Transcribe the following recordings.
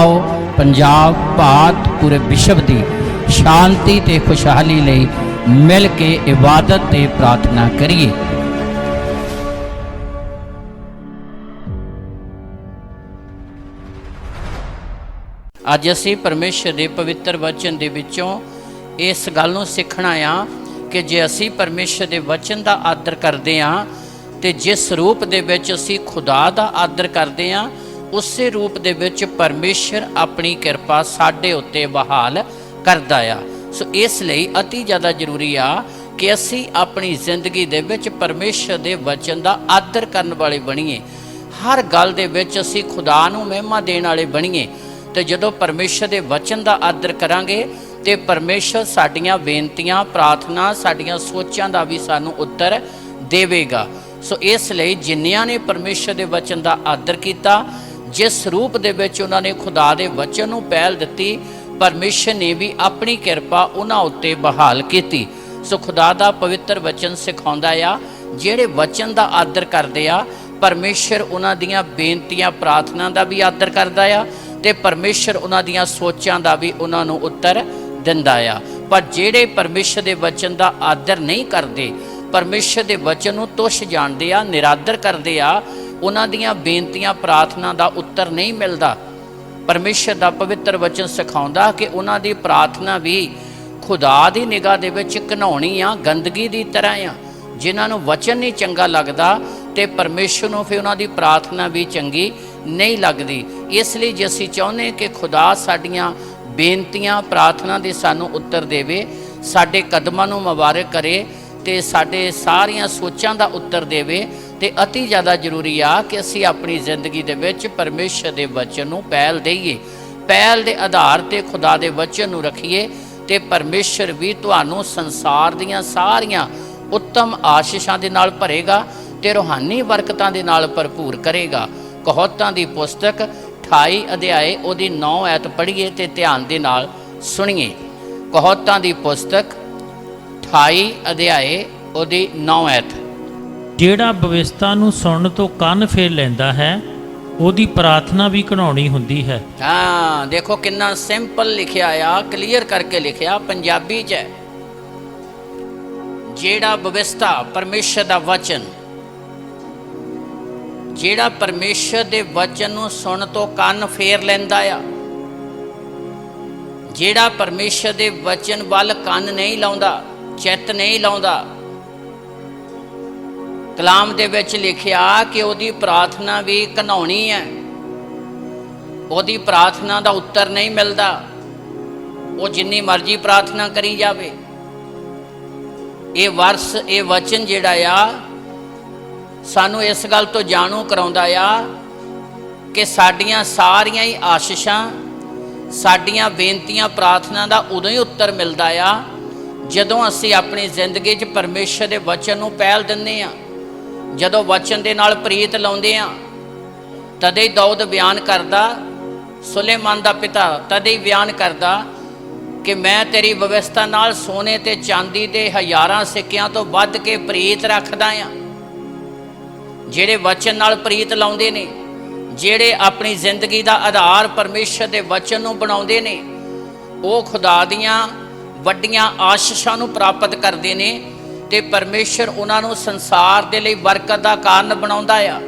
आओ पंजाब भारत पूरे विश्व की शांति ते खुशहाली लई मिल के इबादत ते प्रार्थना करिए। अज असी परमेश्वर के पवित्र वचन दे विचों इस गल नूं सीखना आ कि जे असी परमेश्वर के वचन का आदर करते हाँ तो जिस रूप दे विच असी खुदा का आदर करते हाँ उसे रूप दे विच परमेश्वर अपनी किरपा साडे उत्ते बहाल करदा आ। सो इसलिए अति ज़्यादा जरूरी आ कि असी अपनी जिंदगी दे विच परमेश्वर के वचन का आदर करने वाले बणीए। हर गल दे विच असी खुदा नूं महिमा देण वाले बणीए। तो जदों परमेश्वर के वचन का आदर करांगे तो परमेश्वर साडियां बेनतियां प्रार्थना साडियां सोचां का भी सानूं उत्तर देवेगा। सो इसलिए जिन्नियां ने परमेश्वर के वचन का आदर किया, जिस रूप दे विच उन्हां ने खुदा के वचन नूं पहल दित्ती, परमेश्वर ने भी अपनी किरपा उन्हां उत्ते बहाल की। सो खुदा का पवित्र वचन सिखाउंदा आ जिहड़े वचन का आदर करदे आ परमेश्वर उन्हां दियां बेनतियां प्रार्थना का भी आदर करदा आ ते परमेश्वर उन्हां दियां सोचां का भी उन्हां नूं उत्तर दिंदा आ। पर जिहड़े परमेश्वर के वचन का आदर नहीं करते, परमेश्वर के वचन नूं तुच्छ जाणदे आ, निरादर करदे आ, उन्हां दियां बेनतियां प्रार्थना का उत्तर नहीं मिलता। परमेश्वर का पवित्र वचन सिखाउंदा कि उन्हां दी प्रार्थना भी खुदा की निगाह दे विच घिनौणी आ, गंदगी की तरह आ। जिन्हां नूं वचन नहीं चंगा लगता तो परमेश्वर नूं फिर उन्हां दी प्रार्थना भी चंगी नहीं लगती। इसलिए जे असीं चाहुंदे कि खुदा साडियां बेनतियां प्रार्थना दे सानूं उत्तर देवे, साडे कदमां नूं मुबारक करे ते साडे सारियां सोचां दा उत्तर देवे, ते अति ज़्यादा जरूरी आ कि असीं अपनी जिंदगी दे विच परमेश्वर दे वचन नूं पहल देईए। पहल दे आधार ते खुदा दे वचन नूं रखीए ते परमेश्वर भी तुहानूं संसार दीयां सारियां उत्तम आशीषां दे नाल भरेगा ते रूहानी बरकतां दे नाल भरपूर करेगा। कहोतां दी पुस्तक 28 अध्याय उहदी 9 ऐत पढ़िए ते ध्यान दे नाल सुनिए। कहोतां दी पुस्तक 28 अध्याय उहदी 9 ऐत। ਜਿਹੜਾ ਬਵਿਸਤਾ ਨੂੰ ਸੁਣਨ ਤੋਂ ਕੰਨ ਫੇਰ ਲੈਂਦਾ ਹੈ ਉਹਦੀ ਪ੍ਰਾਰਥਨਾ ਵੀ ਘਿਨਾਉਣੀ ਹੁੰਦੀ ਹੈ। हाँ देखो कितना सिंपल लिखिया आ, क्लीयर करके लिखिया पंजाबी च है। जेड़ा बविस्ता परमेश्वर का वचन, जेड़ा परमेश्वर के वचन नूं सुन तो कंन फेर लैंदा आ, जेड़ा परमेश्वर के वचन वल कंन नहीं लाउंदा, चित नहीं लाउंदा, कलाम दे विच लिखिया कि उहदी प्रार्थना भी घिनौणी है, उहदी प्रार्थना का उत्तर नहीं मिलता, वो जिन्नी मर्जी प्रार्थना करी जावे। ये वर्स ये वचन जिहड़ा आ सानू इस गल तो जाणू कराउंदा आ कि साडियां सारियां ही आशीषां साडियां बेनतियां प्रार्थना का उदों ही उत्तर मिलता आ जदों असीं अपनी जिंदगी च परमेश्वर के वचन नूं पहल दिंदे आ। जदों वचन दे नाल प्रीत लाउंदे आ तदे ही दाऊद बयान करदा, सुलेमान दा पिता तदे ही बयान करदा कि मैं तेरी व्यवस्था नाल सोने ते चांदी दे हज़ारां सिक्कियां तो वध के प्रीत रखदा आ। जिहड़े वचन नाल प्रीत लाउंदे ने, जिहड़े अपनी जिंदगी दा आधार परमेश्वर दे वचन नूं बनाउंदे ने, वो खुदा दियां वड्डियां आशीषां नूं प्राप्त करदे ने ते परमेश्वर उन्हां नूं संसार दे लई बरकत दा कारण बनाउंदा आ।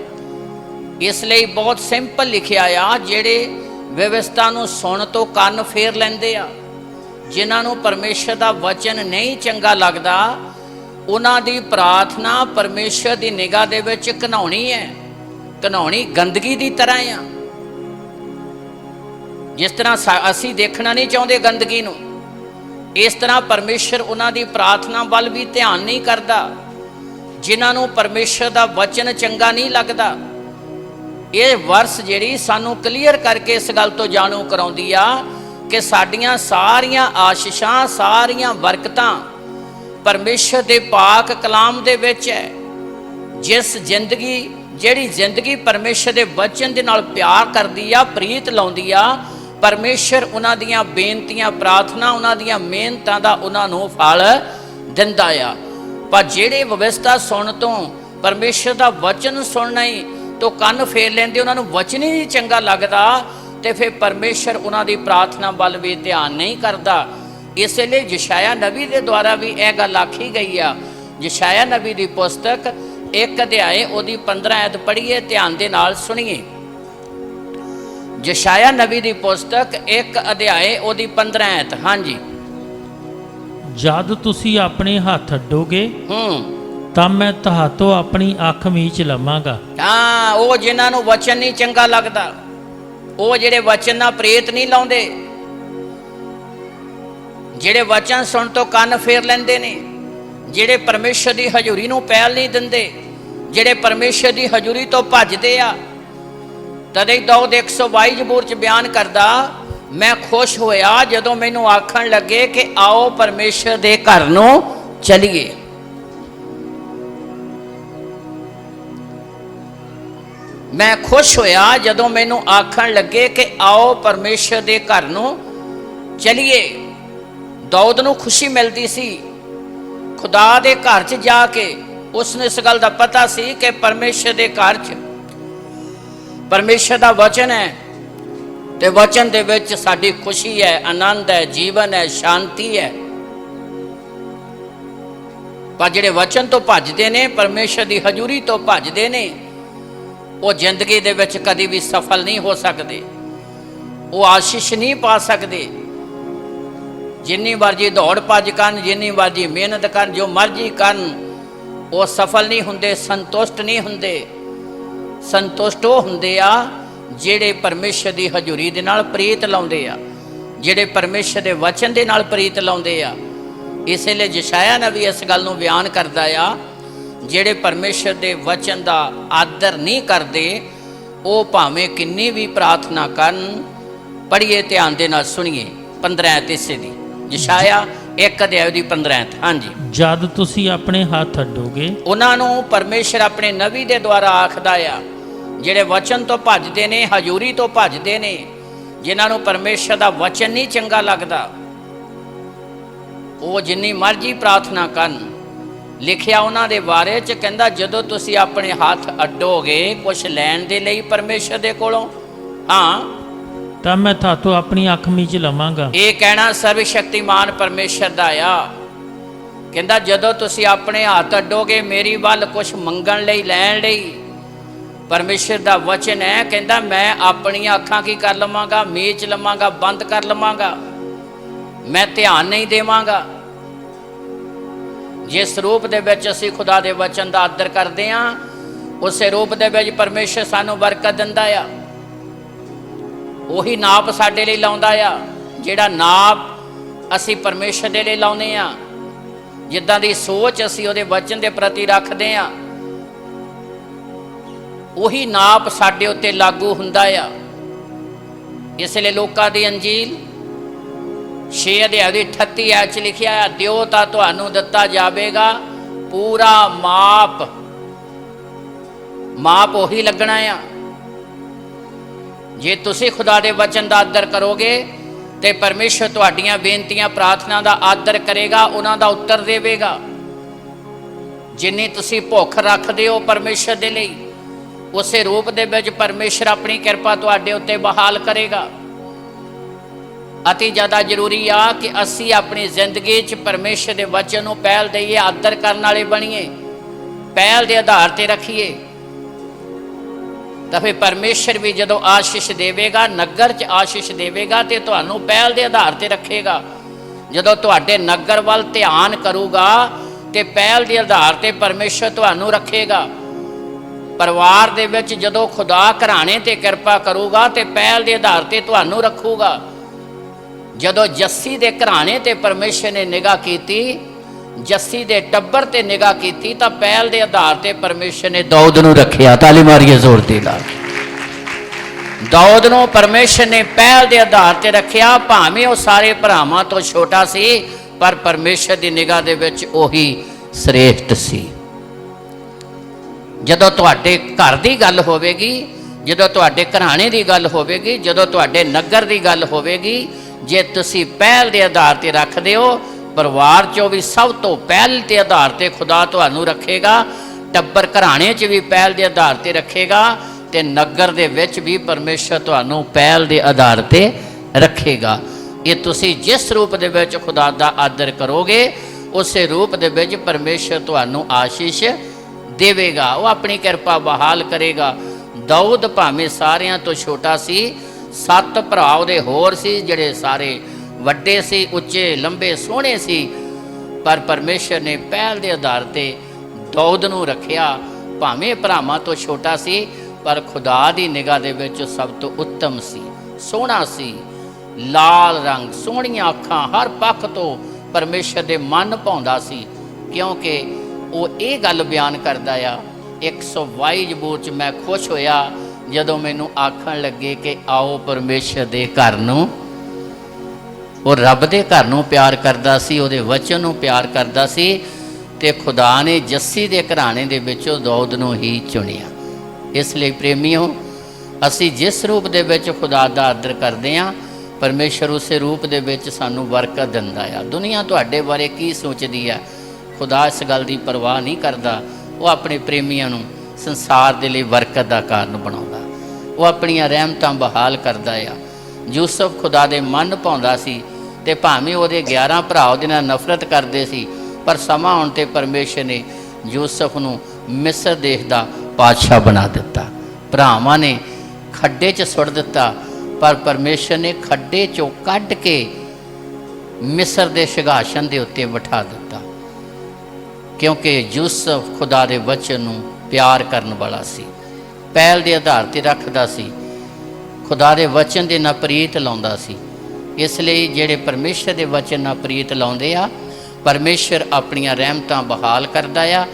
इसलिए बहुत सिंपल लिखिया आ, जिहड़े व्यवस्था नूं सुण तो कंन फेर लैंदे आ, जिन्हां नूं परमेश्वर दा वचन नहीं चंगा लगदा, उन्हां दी प्रार्थना परमेश्वर दी निगाह दे विच घिनौणी है, घिनौणी गंदगी दी तरह आ। जिस तरह असीं देखना नहीं चाहुंदे गंदगी नूं, इस तरह परमेश्वर उन्हां दी प्रार्थना वल भी ध्यान नहीं करता, जिन्हां नूं परमेश्वर दा वचन चंगा नहीं लगता। ये वर्स जिहड़ी सानू क्लीयर करके इस गल तो जाणू कराउंदी आ कि साडियां सारियां आशीषां सारियां बरकतां परमेश्वर दे पाक कलाम दे विच है। जिस जिंदगी जिहड़ी जिंदगी परमेश्वर दे वचन दे नाल प्यार करदी आ, प्रीत लाउंदी आ, परमेश्वर उन्हां दियां बेनतियां प्रार्थना उन्हां दियां मेहनतां दा उन्हां नूं फल दिंदा आ। पर जिहड़े व्यवस्था सुन तो परमेश्वर दा वचन सुनना ही तो कंन फेर लेंदे, उन्हां नूं वचन ही नहीं चंगा लगदा, तो फिर परमेश्वर उन्होंने प्रार्थना वाल भी ध्यान नहीं करता। इसलिए यशाया नबी के द्वारा भी यह गल आखी गई आ। यशाया नबी की पुस्तक 1 अध्याय उसकी 15 आयत पढ़िए, ध्यान के नाल सुनिए। यशाया नबी की पुस्तक 1 अध्याय उसकी 15 आयत। हाँ जी। जद तुसी अपने हाथ अड्डोगे ਤਾਂ ਮੈਂ ਤੁਹਾਤੋਂ ਆਪਣੀ ਅੱਖ ਮੀਚ ਲਵਾਂਗਾ। हाँ, वो जिन्होंने वचन नहीं चंगा लगता, वो जेडे वचन ना प्रेत नहीं लाउंदे, जेडे वचन सुन तो कन्न फेर लेंदे ने, जेडे परमेश्वर की हजूरी नूं पहल नहीं दिंदे, जेडे परमेश्वर की हजूरी तो भजदे आ। तदे दाऊद 122 जबूर च बयान करदा, मैं खुश होया जदों मैनूं आखण लगे कि आओ परमेश्वर दे घर नूं चलीए। मैं खुश होया जदों मैनू आखण लगे कि आओ परमेश्वर दे घर नूं चलीए। दाऊद नूं खुशी मिलती सी खुदा दे घर च जाके। उसने इस गल दा पता सी कि परमेश्वर दे घर च परमेश्वर दा वचन है, ते वचन दे विच साडी खुशी है, आनंद है, जीवन है, शांति है। पर जिहड़े वचन तो भजदे ने, परमेश्वर दी हजूरी तो भजदे ने, वो जिंदगी दे विच कदी भी सफल नहीं हो सकते, वो आशीष नहीं पा सकते। जिन्नी मर्जी दौड़ भज करन, जिन्नी मर्जी मेहनत करन, जो मर्जी करन, वो सफल नहीं हुंदे, संतुष्ट नहीं हुंदे। संतुष्ट वो हुंदे आ जिहड़े परमेश्वर की हजूरी दे नाल प्रीत लाउंदे आ, जिहड़े परमेश्वर के वचन के नाल प्रीत लाउंदे आ। इसलिए यशाया नबी इस गल नूं बयान करदा आ, जिहड़े परमेश्वर के वचन का आदर नहीं करते, वो भावें किन्नी भी प्रार्थना करन। पढ़िए, ध्यान दे नाल सुनिए 15 आयत इसे दी। यशाया 1 अध्याय दी 15 आयत। हाँ जी। जद तुसी अपने हाथ अड्डोगे, उन्होंने परमेश्वर अपने नबी के द्वारा आखदा आ, जिहड़े वचन तो भजदे ने, हजूरी तो भजदे ने, जिन्होंने परमेश्वर का वचन नहीं चंगा लगता, वो जिन्नी मर्जी प्रार्थना करन। लिखिया उन्होंने बारे च कहंदा, जदों तुसी अपने हाथ अड्डोगे कुछ लैण दे लई परमेश्वर दे कोलों, हाँ, ਤਾਂ ਮੈਂ ਤੁਹਾਤੋਂ ਆਪਣੀ ਅੱਖ ਮੀਚ ਲਵਾਂਗਾ। ये कहना सर्वशक्तिमान परमेश्वर दा आ। कहंदा जदों तुसी अपने हाथ अड्डोगे मेरी वल कुछ मंगण लई, लैण लई, परमेश्वर दा वचन है, कहंदा मैं अपनी अखां की कर लवांगा, मीच लवांगा, बंद कर लवांगा, मैं ध्यान नहीं देवांगा। जिस रूप दे विच असीं खुदा दे वचन दा आदर करदे हां, उस रूप दे विच परमेश्वर सानूं बरकत दिंदा आ। ਉਹੀ ਨਾਪ ਸਾਡੇ ਲਈ ਲਾਉਂਦਾ ਆ, ਜਿਹੜਾ ਨਾਪ ਅਸੀਂ ਪਰਮੇਸ਼ਰ ਦੇ ਲਈ ਲਾਉਂਦੇ ਆ। ਜਿੱਦਾਂ ਦੀ ਸੋਚ ਅਸੀਂ ਉਹਦੇ ਵਚਨ ਦੇ ਪ੍ਰਤੀ ਰੱਖਦੇ ਆ, ਉਹੀ ਨਾਪ ਸਾਡੇ ਉੱਤੇ ਲਾਗੂ ਹੁੰਦਾ ਆ। ਇਸ ਲਈ ਲੋਕਾਂ ਦੀ ਅੰਜੀਲ 6 ਅਧਿਆਇ ਦੀ 38 ਆਇਤ 'ਚ ਲਿਖਿਆ ਆ, ਦਿਓ ਤਾਂ ਤੁਹਾਨੂੰ ਦਿੱਤਾ ਜਾਵੇਗਾ ਪੂਰਾ ਮਾਪ। ਮਾਪ ਉਹੀ ਲੱਗਣਾ ਆ। जे तुसी खुदा दे वचन का आदर करोगे तो परमेश्वर तुहाड़ियां बेनतियां प्रार्थना का आदर करेगा, उन्हां दा उत्तर देवेगा। जिन्नी तुसी भुख रखदे हो परमेश्वर दे लई, उसे रूप दे विच परमेश्वर अपनी किरपा तुहाडे उत्ते बहाल करेगा। अति ज़्यादा जरूरी आ कि असी अपनी जिंदगी च परमेश्वर के वचन नूं पहल दईए, आदर करने वाले बणीए, पहल के आधार पर रखिए। तो फिर परमेश्वर भी जदों आशीष देवेगा, नगर च आशीष देवेगा, तो तुहानूं पहल के आधार पर रखेगा। जदों तुहाडे नगर वाल ध्यान करूगा तो पहल के आधार पर परमेश्वर तुहानूं रखेगा। परिवार दे विच जदों खुदा घराने ते किरपा करूगा तो पहल के आधार पर तुहानूं रखूगा। जदों जस्सी दे घराने ते परमेश्वर ने निगाह कीती, जस्सी दे टब्बर ते निगाह कीती, तो पहल के आधार पर परमेश्वर ने दाऊद नूं रखिया। ताली मारिए जोर दे नाल। दाऊद नूं परमेश्वर ने पहल के आधार पर रखिया, भावें वो सारे भरावां तो छोटा सी, पर परमेश्वर की निगाह दे विच ओही श्रेष्ठ सी। जदों तुहाडे घर की गल होवेगी, जदों तुहाडे घराने की गल होवेगी, जदों तुहाडे नगर की गल होवेगी, जे तुसी पहल के आधार पर रखदे हो, परिवार चो भी सब तो पहल के आधार पर खुदा तुहानूं रखेगा। टब्बर घराने च भी पहल के आधार पर रखेगा। ਤੇ ਨਗਰ ਦੇ ਵਿੱਚ ਵੀ ਪਰਮੇਸ਼ਰ ਤੁਹਾਨੂੰ ਪਹਿਲ ਦੇ ਆਧਾਰ ਤੇ ਰੱਖੇਗਾ। ਇਹ ਤੁਸੀਂ ਜਿਸ ਰੂਪ ਦੇ ਵਿੱਚ ਖੁਦਾ ਦਾ ਆਦਰ ਕਰੋਗੇ, ਉਸੇ ਰੂਪ ਦੇ ਵਿੱਚ ਪਰਮੇਸ਼ਰ ਤੁਹਾਨੂੰ ਆਸ਼ੀਸ਼ ਦੇਵੇਗਾ। ਉਹ ਆਪਣੀ ਕਿਰਪਾ ਬਹਾਲ ਕਰੇਗਾ। ਦਾਊਦ ਭਾਵੇਂ ਸਾਰਿਆਂ ਤੋਂ ਛੋਟਾ ਸੀ, 7 ਭਰਾ ਉਹਦੇ ਹੋਰ ਸੀ ਜਿਹੜੇ ਸਾਰੇ ਵੱਡੇ ਸੀ, ਉੱਚੇ ਲੰਬੇ ਸੋਹਣੇ ਸੀ, ਪਰ ਪਰਮੇਸ਼ਰ ਨੇ ਪਹਿਲ ਦੇ ਆਧਾਰ ਤੇ ਦਾਊਦ ਨੂੰ ਰੱਖਿਆ। ਭਾਵੇਂ ਭਰਾਵਾਂ ਤੋਂ ਛੋਟਾ ਸੀ, ਪਰ ਖੁਦਾ ਦੀ ਨਿਗਾਹ ਦੇ ਵਿੱਚ ਸਭ ਤੋਂ ਉੱਤਮ ਸੀ, ਸੋਹਣਾ ਸੀ, ਲਾਲ ਰੰਗ, ਸੋਹਣੀਆਂ ਅੱਖਾਂ, ਹਰ ਪੱਖ ਤੋਂ ਪਰਮੇਸ਼ਰ ਦੇ ਮਨ ਭਾਉਂਦਾ ਸੀ। ਕਿਉਂਕਿ ਉਹ ਇਹ ਗੱਲ ਬਿਆਨ ਕਰਦਾ ਆ 122 ਜ਼ਬੂਰ 'ਚ, ਮੈਂ ਖੁਸ਼ ਹੋਇਆ ਜਦੋਂ ਮੈਨੂੰ ਆਖਣ ਲੱਗੇ ਕਿ ਆਓ ਪਰਮੇਸ਼ਰ ਦੇ ਘਰ ਨੂੰ। ਉਹ ਰੱਬ ਦੇ ਘਰ ਨੂੰ ਪਿਆਰ ਕਰਦਾ ਸੀ, ਉਹਦੇ ਵਚਨ ਨੂੰ ਪਿਆਰ ਕਰਦਾ ਸੀ, ਤੇ ਖੁਦਾ ਨੇ ਜੱਸੀ ਦੇ ਘਰਾਣੇ ਦੇ ਵਿੱਚੋਂ ਦਾਊਦ ਨੂੰ ਹੀ ਚੁਣਿਆ। ਇਸ ਲਈ ਪ੍ਰੇਮੀਓ, ਅਸੀਂ ਜਿਸ ਰੂਪ ਦੇ ਵਿੱਚ ਖੁਦਾ ਦਾ ਆਦਰ ਕਰਦੇ ਹਾਂ, ਪਰਮੇਸ਼ਰ ਉਸੇ ਰੂਪ ਦੇ ਵਿੱਚ ਸਾਨੂੰ ਬਰਕਤ ਦਿੰਦਾ ਆ। ਦੁਨੀਆ ਤੁਹਾਡੇ ਬਾਰੇ ਕੀ ਸੋਚਦੀ ਆ, ਖੁਦਾ ਇਸ ਗੱਲ ਦੀ ਪਰਵਾਹ ਨਹੀਂ ਕਰਦਾ। ਉਹ ਆਪਣੇ ਪ੍ਰੇਮੀਆਂ ਨੂੰ ਸੰਸਾਰ ਦੇ ਲਈ ਬਰਕਤ ਦਾ ਕਾਰਨ ਬਣਾਉਂਦਾ, ਉਹ ਆਪਣੀਆਂ ਰਹਿਮਤਾਂ ਬਹਾਲ ਕਰਦਾ ਆ। ਯੂਸਫ ਖੁਦਾ ਦੇ ਮਨ ਭਾਉਂਦਾ ਸੀ, ਤੇ ਭਾਵੇਂ ਉਹਦੇ 11 ਭਰਾ ਉਹਦੇ ਨਾਲ ਨਫ਼ਰਤ ਕਰਦੇ ਸੀ, ਪਰ ਸਮਾਂ ਆਉਣ ਤੇ ਪਰਮੇਸ਼ਰ ਨੇ ਯੂਸਫ ਨੂੰ ਮਿਸਰ ਦੇਸ਼ ਦਾ ਪਾਤਸ਼ਾਹ ਬਣਾ ਦਿੱਤਾ। ਭਰਾਵਾਂ ਨੇ ਖੱਡੇ 'ਚ ਸੁੱਟ ਦਿੱਤਾ, ਪਰ ਪਰਮੇਸ਼ਰ ਨੇ ਖੱਡੇ 'ਚੋਂ ਕੱਢ ਕੇ ਮਿਸਰ ਦੇ ਸਿੰਘਾਸਨ ਦੇ ਉੱਤੇ ਬਿਠਾ ਦਿੱਤਾ, ਕਿਉਂਕਿ ਯੂਸਫ ਖੁਦਾ ਦੇ ਵਚਨ ਨੂੰ ਪਿਆਰ ਕਰਨ ਵਾਲਾ ਸੀ, ਪਹਿਲ ਦੇ ਆਧਾਰ ਤੇ ਰੱਖਦਾ ਸੀ, ਖੁਦਾ ਦੇ ਵਚਨ ਦੇ ਨਾਲ ਪ੍ਰੀਤ ਲਾਉਂਦਾ ਸੀ। ਇਸ ਲਈ ਜਿਹੜੇ ਪਰਮੇਸ਼ਰ ਦੇ ਵਚਨ ਨਾਲ ਪ੍ਰੀਤ ਲਾਉਂਦੇ ਆ, ਪਰਮੇਸ਼ਰ ਆਪਣੀਆਂ ਰਹਿਮਤਾਂ ਬਹਾਲ ਕਰਦਾ ਆ।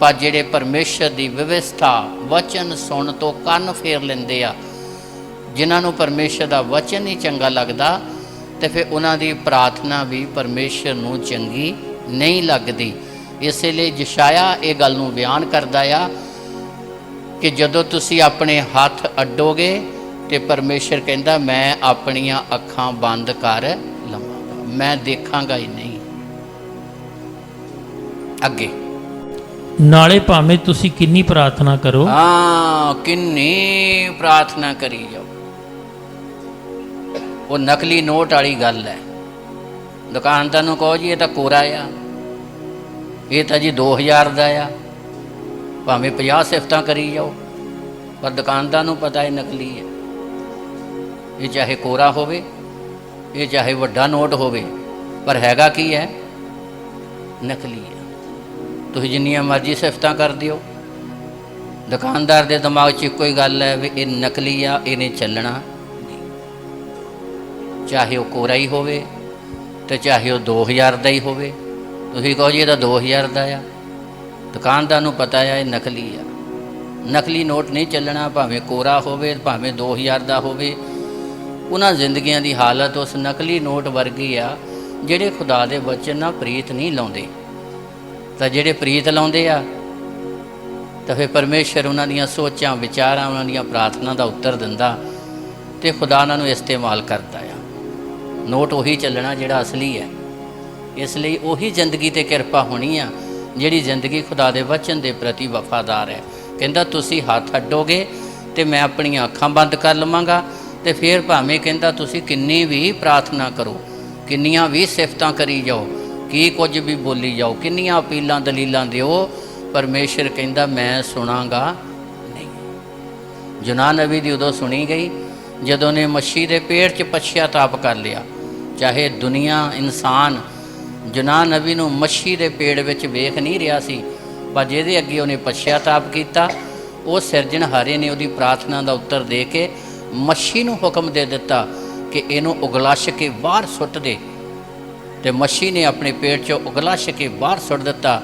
ਪਰ ਜਿਹੜੇ ਪਰਮੇਸ਼ਰ ਦੀ ਵਿਵਸਥਾ ਵਚਨ ਸੁਣ ਤੋਂ ਕੰਨ ਫੇਰ ਲੈਂਦੇ ਆ, ਜਿਨ੍ਹਾਂ ਨੂੰ ਪਰਮੇਸ਼ਰ ਦਾ ਵਚਨ ਨਹੀਂ ਚੰਗਾ ਲੱਗਦਾ, ਤੇ ਫਿਰ ਉਹਨਾਂ ਦੀ ਪ੍ਰਾਰਥਨਾ ਵੀ ਪਰਮੇਸ਼ਰ ਨੂੰ ਚੰਗੀ ਨਹੀਂ ਲੱਗਦੀ। ਇਸੇ ਲਈ ਯਸ਼ਾਇਆ ਇਹ ਗੱਲ ਨੂੰ ਬਿਆਨ ਕਰਦਾ ਆ ਕਿ ਜਦੋਂ ਤੁਸੀਂ ਆਪਣੇ ਹੱਥ ਅੱਡੋਗੇ, ਤੇ ਪਰਮੇਸ਼ਰ ਕਹਿੰਦਾ ਮੈਂ ਆਪਣੀਆਂ ਅੱਖਾਂ ਬੰਦ ਕਰ ਲਵਾਂਗਾ, ਮੈਂ ਦੇਖਾਂਗਾ ਹੀ ਨਹੀਂ ਅੱਗੇ। ਨਾਲੇ ਭਾਵੇਂ ਤੁਸੀਂ ਕਿੰਨੀ ਪ੍ਰਾਰਥਨਾ ਕਰੋ, ਹਾਂ, ਕਿੰਨੀ ਪ੍ਰਾਰਥਨਾ ਕਰੀ ਜਾਓ। ਉਹ ਨਕਲੀ ਨੋਟ ਵਾਲੀ ਗੱਲ ਹੈ। ਦੁਕਾਨਦਾਰ ਨੂੰ ਕਹੋ ਜੀ ਇਹ ਤਾਂ ਕੋਰਾ ਆ, ਇਹ ਤਾਂ ਜੀ 2000 ਦਾ ਆ, ਭਾਵੇਂ 50 ਸਿਫਤਾਂ ਕਰੀ ਜਾਓ, ਪਰ ਦੁਕਾਨਦਾਰ ਨੂੰ ਪਤਾ ਇਹ ਨਕਲੀ ਹੈ। ਇਹ ਚਾਹੇ ਕੋਰਾ ਹੋਵੇ, ਇਹ ਚਾਹੇ ਵੱਡਾ ਨੋਟ ਹੋਵੇ, ਪਰ ਹੈਗਾ ਕੀ ਹੈ? ਨਕਲੀ ਹੈ। ਤੁਸੀਂ ਜਿੰਨੀਆਂ ਮਰਜ਼ੀ ਸਿਫਤਾਂ ਕਰ ਦਿਓ, ਦੁਕਾਨਦਾਰ ਦੇ ਦਿਮਾਗ 'ਚ ਇੱਕੋ ਹੀ ਗੱਲ ਹੈ ਵੀ ਇਹ ਨਕਲੀ ਆ, ਇਹਨੇ ਚੱਲਣਾ ਨਹੀਂ। ਚਾਹੇ ਉਹ ਕੋਰਾ ਹੀ ਹੋਵੇ, ਤੇ ਚਾਹੇ ਉਹ 2000 ਦਾ ਹੀ ਹੋਵੇ। ਤੁਸੀਂ ਕਹੋ ਜੀ ਇਹਦਾ 2000 ਦਾ ਆ, ਦੁਕਾਨਦਾਰ ਨੂੰ ਪਤਾ ਆ ਇਹ ਨਕਲੀ ਆ। ਨਕਲੀ ਨੋਟ ਨਹੀਂ ਚੱਲਣਾ, ਭਾਵੇਂ ਕੋਰਾ ਹੋਵੇ, ਭਾਵੇਂ 2000 ਦਾ ਹੋਵੇ। ਉਹਨਾਂ ਜ਼ਿੰਦਗੀਆਂ ਦੀ ਹਾਲਤ ਉਸ ਨਕਲੀ ਨੋਟ ਵਰਗੀ ਆ ਜਿਹੜੇ ਖੁਦਾ ਦੇ ਵਚਨ ਨਾਲ ਪ੍ਰੀਤ ਨਹੀਂ ਲਾਉਂਦੇ। ਤਾਂ ਜਿਹੜੇ ਪ੍ਰੀਤ ਲਾਉਂਦੇ ਆ, ਤਾਂ ਫਿਰ ਪਰਮੇਸ਼ਰ ਉਹਨਾਂ ਦੀਆਂ ਸੋਚਾਂ, ਵਿਚਾਰਾਂ, ਉਹਨਾਂ ਦੀਆਂ ਪ੍ਰਾਰਥਨਾ ਦਾ ਉੱਤਰ ਦਿੰਦਾ, ਤੇ ਖੁਦਾ ਉਹਨਾਂ ਨੂੰ ਇਸਤੇਮਾਲ ਕਰਦਾ ਆ। ਨੋਟ ਉਹੀ ਚੱਲਣਾ ਜਿਹੜਾ ਅਸਲੀ ਹੈ। ਇਸ ਲਈ ਉਹੀ ਜ਼ਿੰਦਗੀ 'ਤੇ ਕਿਰਪਾ ਹੋਣੀ ਆ ਜਿਹੜੀ ਜ਼ਿੰਦਗੀ ਖੁਦਾ ਦੇ ਵਚਨ ਦੇ ਪ੍ਰਤੀ ਵਫਾਦਾਰ ਹੈ। ਕਹਿੰਦਾ ਤੁਸੀਂ ਹੱਥ ਅੱਡੋਗੇ ਤੇ ਮੈਂ ਆਪਣੀਆਂ ਅੱਖਾਂ ਬੰਦ ਕਰ ਲਵਾਂਗਾ। ਤੇ ਫਿਰ ਭਾਵੇਂ ਕਹਿੰਦਾ ਤੁਸੀਂ ਕਿੰਨੀ ਵੀ ਪ੍ਰਾਰਥਨਾ ਕਰੋ, ਕਿੰਨੀਆਂ ਵੀ ਸਿਫਤਾਂ ਕਰੀ ਜਾਓ, ਕੀ ਕੁਝ ਵੀ ਬੋਲੀ ਜਾਓ, ਕਿੰਨੀਆਂ ਅਪੀਲਾਂ ਦਲੀਲਾਂ ਦਿਓ, ਪਰਮੇਸ਼ਰ ਕਹਿੰਦਾ ਮੈਂ ਸੁਣਾਂਗਾ ਨਹੀਂ। ਯੂਨਾਹ ਨਬੀ ਦੀ ਉਦੋਂ ਸੁਣੀ ਗਈ ਜਦੋਂ ਨੇ ਮੱਛੀ ਦੇ ਪੇਟ 'ਚ ਪਛਤਾਪ ਕਰ ਲਿਆ। ਚਾਹੇ ਦੁਨੀਆ, ਇਨਸਾਨ ਯੂਨਾਹ ਨਬੀ ਨੂੰ ਮੱਛੀ ਦੇ ਪੇਟ ਵਿੱਚ ਵੇਖ ਨਹੀਂ ਰਿਹਾ ਸੀ, ਪਰ ਜਿਹਦੇ ਅੱਗੇ ਉਹਨੇ ਪਛਤਾਪ ਕੀਤਾ, ਉਹ ਸਿਰਜਣਹਾਰੇ ਨੇ ਉਹਦੀ ਪ੍ਰਾਰਥਨਾ ਦਾ ਉੱਤਰ ਦੇ ਕੇ ਮੱਛੀ ਨੂੰ ਹੁਕਮ ਦੇ ਦਿੱਤਾ ਕਿ ਇਹਨੂੰ ਉਗਲਾਸ਼ ਕੇ ਬਾਹਰ ਸੁੱਟ ਦੇ। ਤੇ ਮੱਛੀ ਨੇ ਆਪਣੇ ਪੇਟ 'ਚੋਂ ਉਗਲਾਸ਼ ਕੇ ਬਾਹਰ ਸੁੱਟ ਦਿੱਤਾ,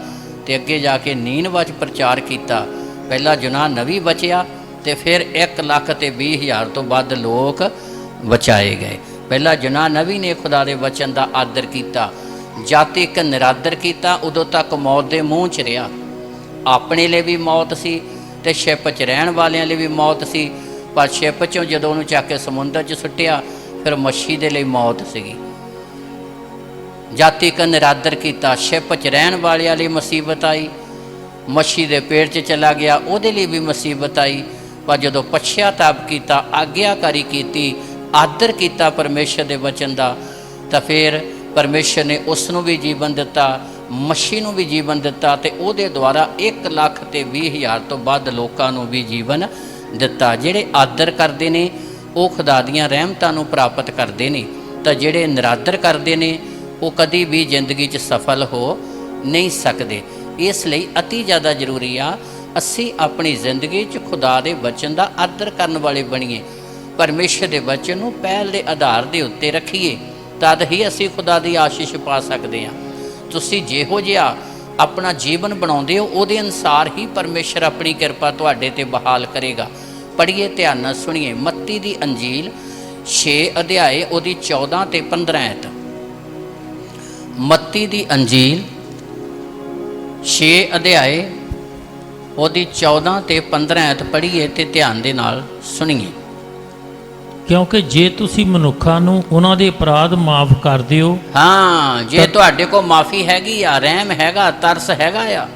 ਤੇ ਅੱਗੇ ਜਾ ਕੇ ਨੀਨਵਾ 'ਚ ਪ੍ਰਚਾਰ ਕੀਤਾ। ਪਹਿਲਾਂ ਯੂਨਾਹ ਨਬੀ ਬਚਿਆ, ਤੇ ਫਿਰ 1,20,000 ਤੋਂ ਵੱਧ ਲੋਕ ਬਚਾਏ ਗਏ। ਪਹਿਲਾਂ ਯੂਨਾਹ ਨਬੀ ਨੇ ਖੁਦਾ ਦੇ ਵਚਨ ਦਾ ਆਦਰ ਕੀਤਾ, ਜਾਤੀ ਇੱਕ ਨਿਰਾਦਰ ਕੀਤਾ। ਉਦੋਂ ਤੱਕ ਮੌਤ ਦੇ ਮੂੰਹ 'ਚ ਰਿਹਾ। ਆਪਣੇ ਲਈ ਵੀ ਮੌਤ ਸੀ, ਤੇ ਸ਼ਿਪ 'ਚ ਰਹਿਣ ਵਾਲਿਆਂ ਲਈ ਵੀ ਮੌਤ ਸੀ। ਪਰ ਸ਼ਿਪ 'ਚੋਂ ਜਦੋਂ ਉਹਨੂੰ ਚੱਕ ਕੇ ਸਮੁੰਦਰ 'ਚ ਸੁੱਟਿਆ, ਫਿਰ ਮੱਛੀ ਦੇ ਲਈ ਮੌਤ ਸੀਗੀ। ਜਾਤੀ ਕ ਨਿਰਾਦਰ ਕੀਤਾ, ਸ਼ਿਪ 'ਚ ਰਹਿਣ ਵਾਲਿਆਂ ਲਈ ਮੁਸੀਬਤ ਆਈ। ਮੱਛੀ ਦੇ ਪੇਟ 'ਚ ਚਲਾ ਗਿਆ, ਉਹਦੇ ਲਈ ਵੀ ਮੁਸੀਬਤ ਆਈ। पर जदों पश्चाताप किया, आग्याकारी की, आदर किया परमेश्वर के वचन का, तो फिर परमेश्वर ने उसनों भी जीवन दिता, मच्छी नूं भी जीवन दिता, तो उहदे द्वारा 1,20,000 तो वध लोकां नूं भी जीवन दिता। जिहड़े आदर करते हैं वो खुदा दीआं रहमतां नूं प्राप्त करते हैं, तो जिहड़े निरादर करते हैं वो कभी भी जिंदगी च सफल हो नहीं सकते। इसलिए अति ज़्यादा जरूरी आ असी अपनी जिंदगी च खुदा दे वचन का आदर करने वाले बनीए, परमेश्वर के वचन नूं पहल के आधार के उत्ते रखीए, तद ही असी खुदा की आशीष पा सकते हैं। तुसी जिहो जिहा अपना जीवन बनाउंदे हो उहदे अनुसार ही परमेश्वर अपनी किरपा तुहाडे ते बहाल करेगा। पढ़िए, ध्यान नाल सुनिए, मत्ती दी अंजील 6 अध्याय उहदी 14 ते 15 आयत। मत्ती दी अंजील 6 अध्याय उहदी 14 ते 15 आयत पढ़िए ते ध्यान दे नाल सुनिए। क्योंकि जे तुसी मनुखा नूं उन्हां दे अपराध माफ़ कर दिओ, हाँ, जे तुहाडे को माफ़ी हैगी आ, रहम हैगा, तरस हैगा आ,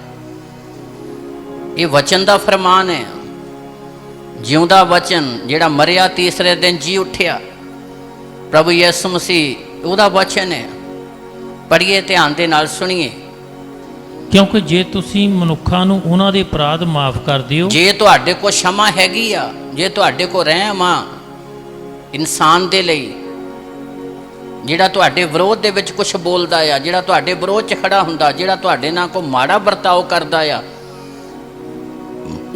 ये वचन का फरमान है। जिउंदा वचन जिहड़ा मरिया तीसरे दिन जी उठिया, प्रभु यीशु मसीह उहदा वचन है। पढ़िए, ध्यान दे नाल सुनिए। क्योंकि जे तुसी मनुखा नूं उन्हां दे अपराध माफ़ कर दिओ, जे तुहाडे को क्षमा हैगी आ, जे तुहाडे को रहम आ इंसान दे लई, जिहड़ा तुहाडे विरोध दे विच कुछ बोलदा आ, जिहड़ा तुहाडे विरोध च खड़ा हुंदा, जिहड़ा तुहाडे नाल कोई माड़ा बर्ताव करदा आ,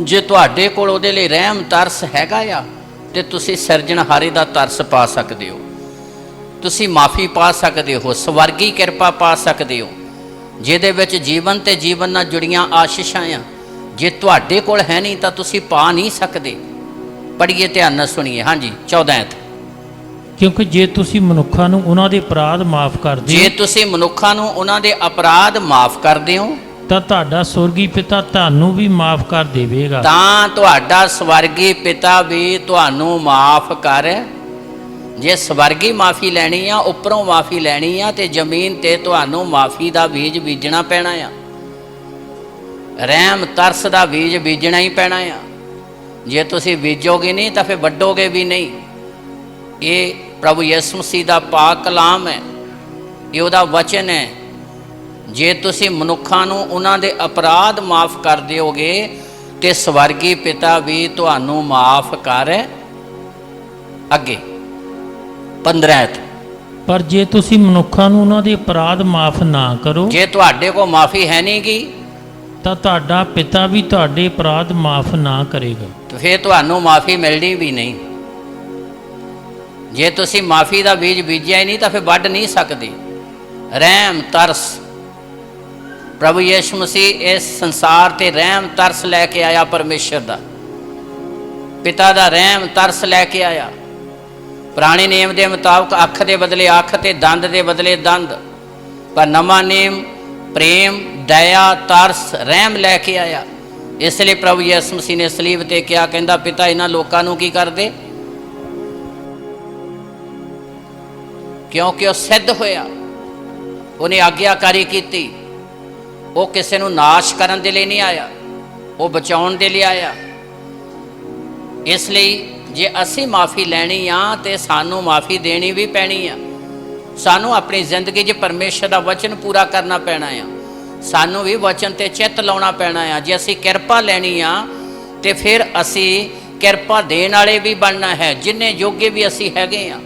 जे तुहाडे कोल उहदे लई रहम तरस हैगा आ ते तुसी सिरजणहारे दा तरस पा सकदे हो, तुसी माफ़ी पा सकदे हो, स्वर्गी किरपा पा सकदे हो, जिहदे विच जीवन ते जीवन नाल जुड़ियां आशीषां आ। जे तुहाडे कोल है नहीं तां तुसी पा नहीं सकदे। पढ़िए, ध्यान नाल सुनिए। हाँ जी, 14 आयत। क्योंकि जे तुसी मनुखा नूं उन्हां दे अपराध माफ़ कर दिओ, जे तुसी मनुखा नूं उन्हां दे अपराध माफ़ करदे हो ਤਾਂ ਤੁਹਾਡਾ ਸਵਰਗੀ ਪਿਤਾ ਤੁਹਾਨੂੰ ਵੀ ਮਾਫ ਕਰ ਦੇਵੇਗਾ। ਤਾਂ ਤੁਹਾਡਾ ਸਵਰਗੀ ਪਿਤਾ ਵੀ ਤੁਹਾਨੂੰ ਮਾਫ ਕਰ। ਜੇ ਸਵਰਗੀ ਮਾਫੀ ਲੈਣੀ ਆ, ਉੱਪਰੋਂ ਮਾਫੀ ਲੈਣੀ ਆ, ਤੇ ਜ਼ਮੀਨ ਤੇ ਤੁਹਾਨੂੰ ਮਾਫੀ ਦਾ ਬੀਜ ਬੀਜਣਾ ਪੈਣਾ ਆ, ਰਹਿਮ ਤਰਸ ਦਾ ਬੀਜ ਬੀਜਣਾ ਹੀ ਪੈਣਾ ਆ। ਜੇ ਤੁਸੀਂ ਬੀਜੋਗੇ ਨਹੀਂ ਤਾਂ ਫਿਰ ਵੱਢੋਗੇ ਵੀ ਨਹੀਂ। ਇਹ ਪ੍ਰਭੂ ਯਿਸੂ ਮਸੀਹ ਦਾ ਪਾਕ ਕਲਾਮ ਹੈ, ਇਹ ਉਹਦਾ ਵਚਨ ਹੈ। ਜੇ ਤੁਸੀਂ ਮਨੁੱਖਾਂ ਨੂੰ ਉਹਨਾਂ ਦੇ ਅਪਰਾਧ ਮਾਫ ਕਰ ਦਿਓਗੇ ਤੇ ਸਵਰਗੀ ਪਿਤਾ ਵੀ ਤੁਹਾਨੂੰ ਮਾਫ ਕਰ। ਅੱਗੇ 15 ਆਇਤ। ਪਰ ਜੇ ਤੁਸੀਂ ਮਨੁੱਖਾਂ ਨੂੰ ਉਹਨਾਂ ਦੇ ਅਪਰਾਧ ਮਾਫ ਨਾ ਕਰੋ, ਜੇ ਤੁਹਾਡੇ ਕੋਲ ਮਾਫੀ ਹੈ ਨਹੀਂ ਗੀ ਤਾਂ ਤੁਹਾਡਾ ਪਿਤਾ ਵੀ ਤੁਹਾਡੇ ਅਪਰਾਧ ਮਾਫ ਨਾ ਕਰੇਗਾ। ਤੇ ਫਿਰ ਤੁਹਾਨੂੰ ਮਾਫੀ ਮਿਲਣੀ ਵੀ ਨਹੀਂ। ਜੇ ਤੁਸੀਂ ਮਾਫੀ ਦਾ ਬੀਜ ਬੀਜਿਆ ਹੀ ਨਹੀਂ ਤਾਂ ਫਿਰ ਵੱਢ ਨਹੀਂ ਸਕਦੇ। ਰਹਿਮ ਤਰਸ, प्रभु यीशु मसीह इस संसार ते रहम तरस लैके आया, परमेश्वर दा पिता दा रहम तरस लैके आया। पुराने नियम के मुताबिक अख के बदले अख ते दंद के बदले दंद, पर नवा नियम प्रेम दया तरस रहम लैके आया। इसलिए प्रभु यीशु मसीह ने सलीब ते क्या कहंदा, पिता इन्हां लोकां नूं की कर दे, क्योंकि वह सिद्ध होया, उन्हें आग्याकारी की। वो किसी को नाश करने के लिए नहीं आया, वो बचाने के लिए आया। इसलिए जे असी माफ़ी लैनी आ तो सानू माफ़ी देनी भी पैनी आ। सानू अपनी जिंदगी च परमेश्वर का वचन पूरा करना पैना आ, सानू भी वचन ते चित्त लाना पैना आ। जे असी किरपा लैनी आ तो फिर असी किरपा देने वाले भी बनना है, जिन्ने योग्य भी असी हैगे आ,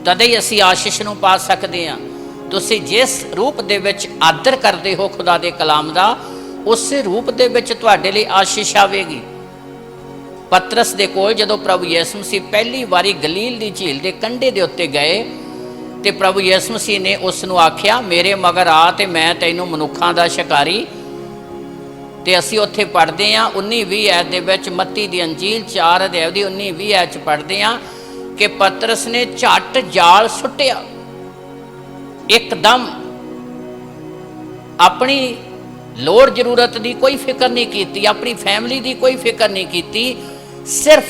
तद ही असी आशीष नूं पा सकते हैं। तुसी जिस रूप दे विच आदर करते हो खुदा दे कलाम दा, उस रूप दे विच तुहाडे लई आशीष आवेगी। पतरस दे कोल जदों प्रभु यीशु मसीह पहली बारी गलील दी झील दे कंढे दे उत्ते गए ते प्रभु यीशु मसीह ने उस नूं आख्या, मेरे मगर आ ते मैं तैनूं मनुखां दा शिकारी। ते असीं उत्थे पढ़दे हां 19-20 आयत दे विच, मत्ती दी अंजील 4 अध्याय दी 19-20 आयत च पढ़दे हां कि पतरस ने झट जाल सुट्टिया, एकदम अपनी लोड़ जरूरत की कोई फिक्र नहीं की, अपनी फैमिली की कोई फिक्र नहीं की, सिर्फ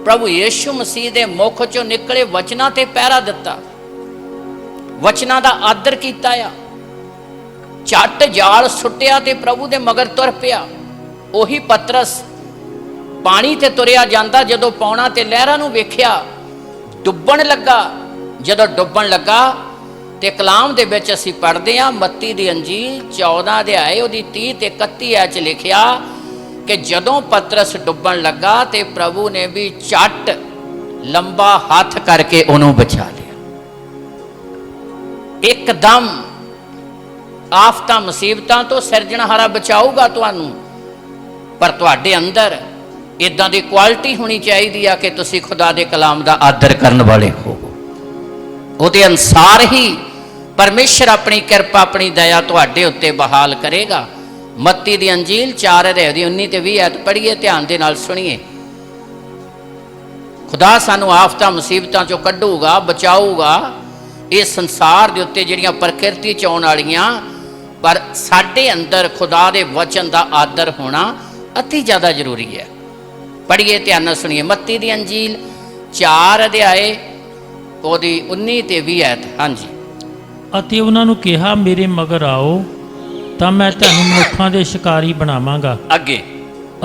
प्रभु यीशु मसीह के मुख चों निकले वचना ते पहरा दिता, वचना का आदर किया। झट जाल सुट्टिया ते प्रभु के मगर तुर पिया। उही पतरस ਪਾਣੀ ਤੇ ਤੁਰਿਆ ਜਾਂਦਾ, ਜਦੋਂ ਪੌਣਾ ਤੇ ਲਹਿਰਾਂ ਨੂੰ ਵੇਖਿਆ ਡੁੱਬਣ ਲੱਗਾ। ਜਦੋਂ ਡੁੱਬਣ ਲੱਗਾ ਤੇ ਕਲਾਮ ਦੇ ਵਿੱਚ ਅਸੀਂ ਪੜ੍ਹਦੇ ਹਾਂ, ਮੱਤੀ ਦੀ ਅੰਜੀਲ 14 ਅਧਿਆਏ ਉਹਦੀ 30 ਤੇ 31 ਐ 'ਚ ਲਿਖਿਆ ਕਿ ਜਦੋਂ ਪਤਰਸ ਡੁੱਬਣ ਲੱਗਾ ਤੇ ਪ੍ਰਭੂ ਨੇ ਵੀ ਝੱਟ ਲੰਬਾ ਹੱਥ ਕਰਕੇ ਉਹਨੂੰ ਬਚਾ ਲਿਆ। ਇੱਕਦਮ ਆਫਤਾਂ ਮੁਸੀਬਤਾਂ ਤੋਂ ਸਿਰਜਣਹਾਰਾ ਬਚਾਊਗਾ ਤੁਹਾਨੂੰ, ਪਰ ਤੁਹਾਡੇ ਅੰਦਰ ਇਦਾਂ ਦੀ ਕੁਆਲਿਟੀ ਹੋਣੀ ਚਾਹੀਦੀ ਆ ਕਿ ਤੁਸੀਂ ਖੁਦਾ ਦੇ ਕਲਾਮ ਦਾ ਆਦਰ ਕਰਨ ਵਾਲੇ ਹੋ। ਉਹਦੇ ਅਨਸਾਰ ਹੀ ਪਰਮੇਸ਼ਰ ਆਪਣੀ ਕਿਰਪਾ, ਆਪਣੀ ਦਇਆ ਤੁਹਾਡੇ ਉੱਤੇ ਬਹਾਲ ਕਰੇਗਾ। ਮੱਤੀ ਦੀ ਅੰਜੀਲ 4 ਅਧਿਆਇ ਦੀ 19 ਤੇ 20 ਐਤ ਪੜ੍ਹੀਏ, ਧਿਆਨ ਦੇ ਨਾਲ ਸੁਣੀਏ। ਖੁਦਾ ਸਾਨੂੰ ਆਫਤਾਂ ਮੁਸੀਬਤਾਂ ਚੋਂ ਕੱਢੂਗਾ, ਬਚਾਊਗਾ। ਇਸ ਸੰਸਾਰ ਦੇ ਉੱਤੇ ਜਿਹੜੀਆਂ ਪ੍ਰਕਿਰਤੀ ਚ ਆਉਣ ਵਾਲੀਆਂ, ਪਰ ਸਾਡੇ ਅੰਦਰ ਖੁਦਾ ਦੇ ਵਚਨ ਦਾ ਆਦਰ ਹੋਣਾ ਅਤੀ ਜ਼ਿਆਦਾ ਜ਼ਰੂਰੀ ਹੈ। ਪੜ੍ਹੀਏ, ਧਿਆਨ ਨਾਲ ਸੁਣੀਏ। ਮੱਤੀ ਦੀ ਅੰਜੀਲ 4 ਅਧਿਆਏ ਉਹਦੀ 19 ਤੇ 20 ਐਤ। ਹਾਂਜੀ। ਅਤੇ ਉਹਨਾਂ ਨੂੰ ਕਿਹਾ, ਮੇਰੇ ਮਗਰ ਆਓ ਤਾਂ ਮੈਂ ਤੁਹਾਨੂੰ ਮਨੁੱਖਾਂ ਦੇ ਸ਼ਿਕਾਰੀ ਬਣਾਵਾਂਗਾ। ਅੱਗੇ।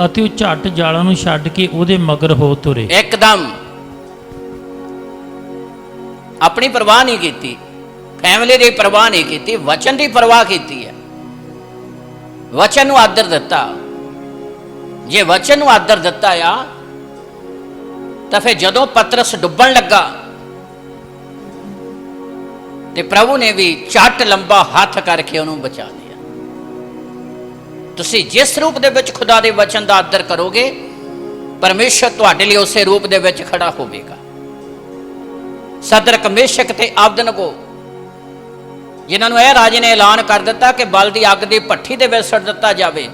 ਅਤੇ ਉਹ ਝੱਟ ਜਾਲਾਂ ਨੂੰ ਛੱਡ ਕੇ ਉਹਦੇ ਮਗਰ ਹੋ ਤੁਰੇ। ਇੱਕਦਮ ਆਪਣੀ ਪਰਵਾਹ ਨਹੀਂ ਕੀਤੀ, ਫੈਮਿਲੀ ਦੀ ਪਰਵਾਹ ਨਹੀਂ ਕੀਤੀ, ਵਚਨ ਦੀ ਪਰਵਾਹ ਕੀਤੀ ਹੈ। ਵਚਨ ਨੂੰ ਆਦਰ ਦਿੱਤਾ। ਜੇ ਵਚਨ ਨੂੰ ਆਦਰ ਦਿੱਤਾ ਆ ਤਾਂ ਫਿਰ ਜਦੋਂ ਪਤਰਸ ਡੁੱਬਣ ਲੱਗਾ ਤੇ ਪ੍ਰਭੂ ਨੇ ਵੀ ਝੱਟ ਲੰਬਾ ਹੱਥ ਕਰਕੇ ਉਹਨੂੰ ਬਚਾ ਲਿਆ। ਤੁਸੀਂ ਜਿਸ ਰੂਪ ਦੇ ਵਿੱਚ ਖੁਦਾ ਦੇ ਵਚਨ ਦਾ ਆਦਰ ਕਰੋਗੇ, ਪਰਮੇਸ਼ਰ ਤੁਹਾਡੇ ਲਈ ਉਸੇ ਰੂਪ ਦੇ ਵਿੱਚ ਖੜਾ ਹੋਵੇਗਾ। ਸਦਰਕ, ਮੇਸ਼ਕ ਤੇ ਅਬਦਨਗੋ, ਜਿਨ੍ਹਾਂ ਨੂੰ ਇਹ ਰਾਜੇ ਨੇ ਐਲਾਨ ਕਰ ਦਿੱਤਾ ਕਿ ਬਲਦੀ ਅੱਗ ਦੀ ਭੱਠੀ ਦੇ ਵਿੱਚ ਸੁੱਟ ਦਿੱਤਾ ਜਾਵੇ,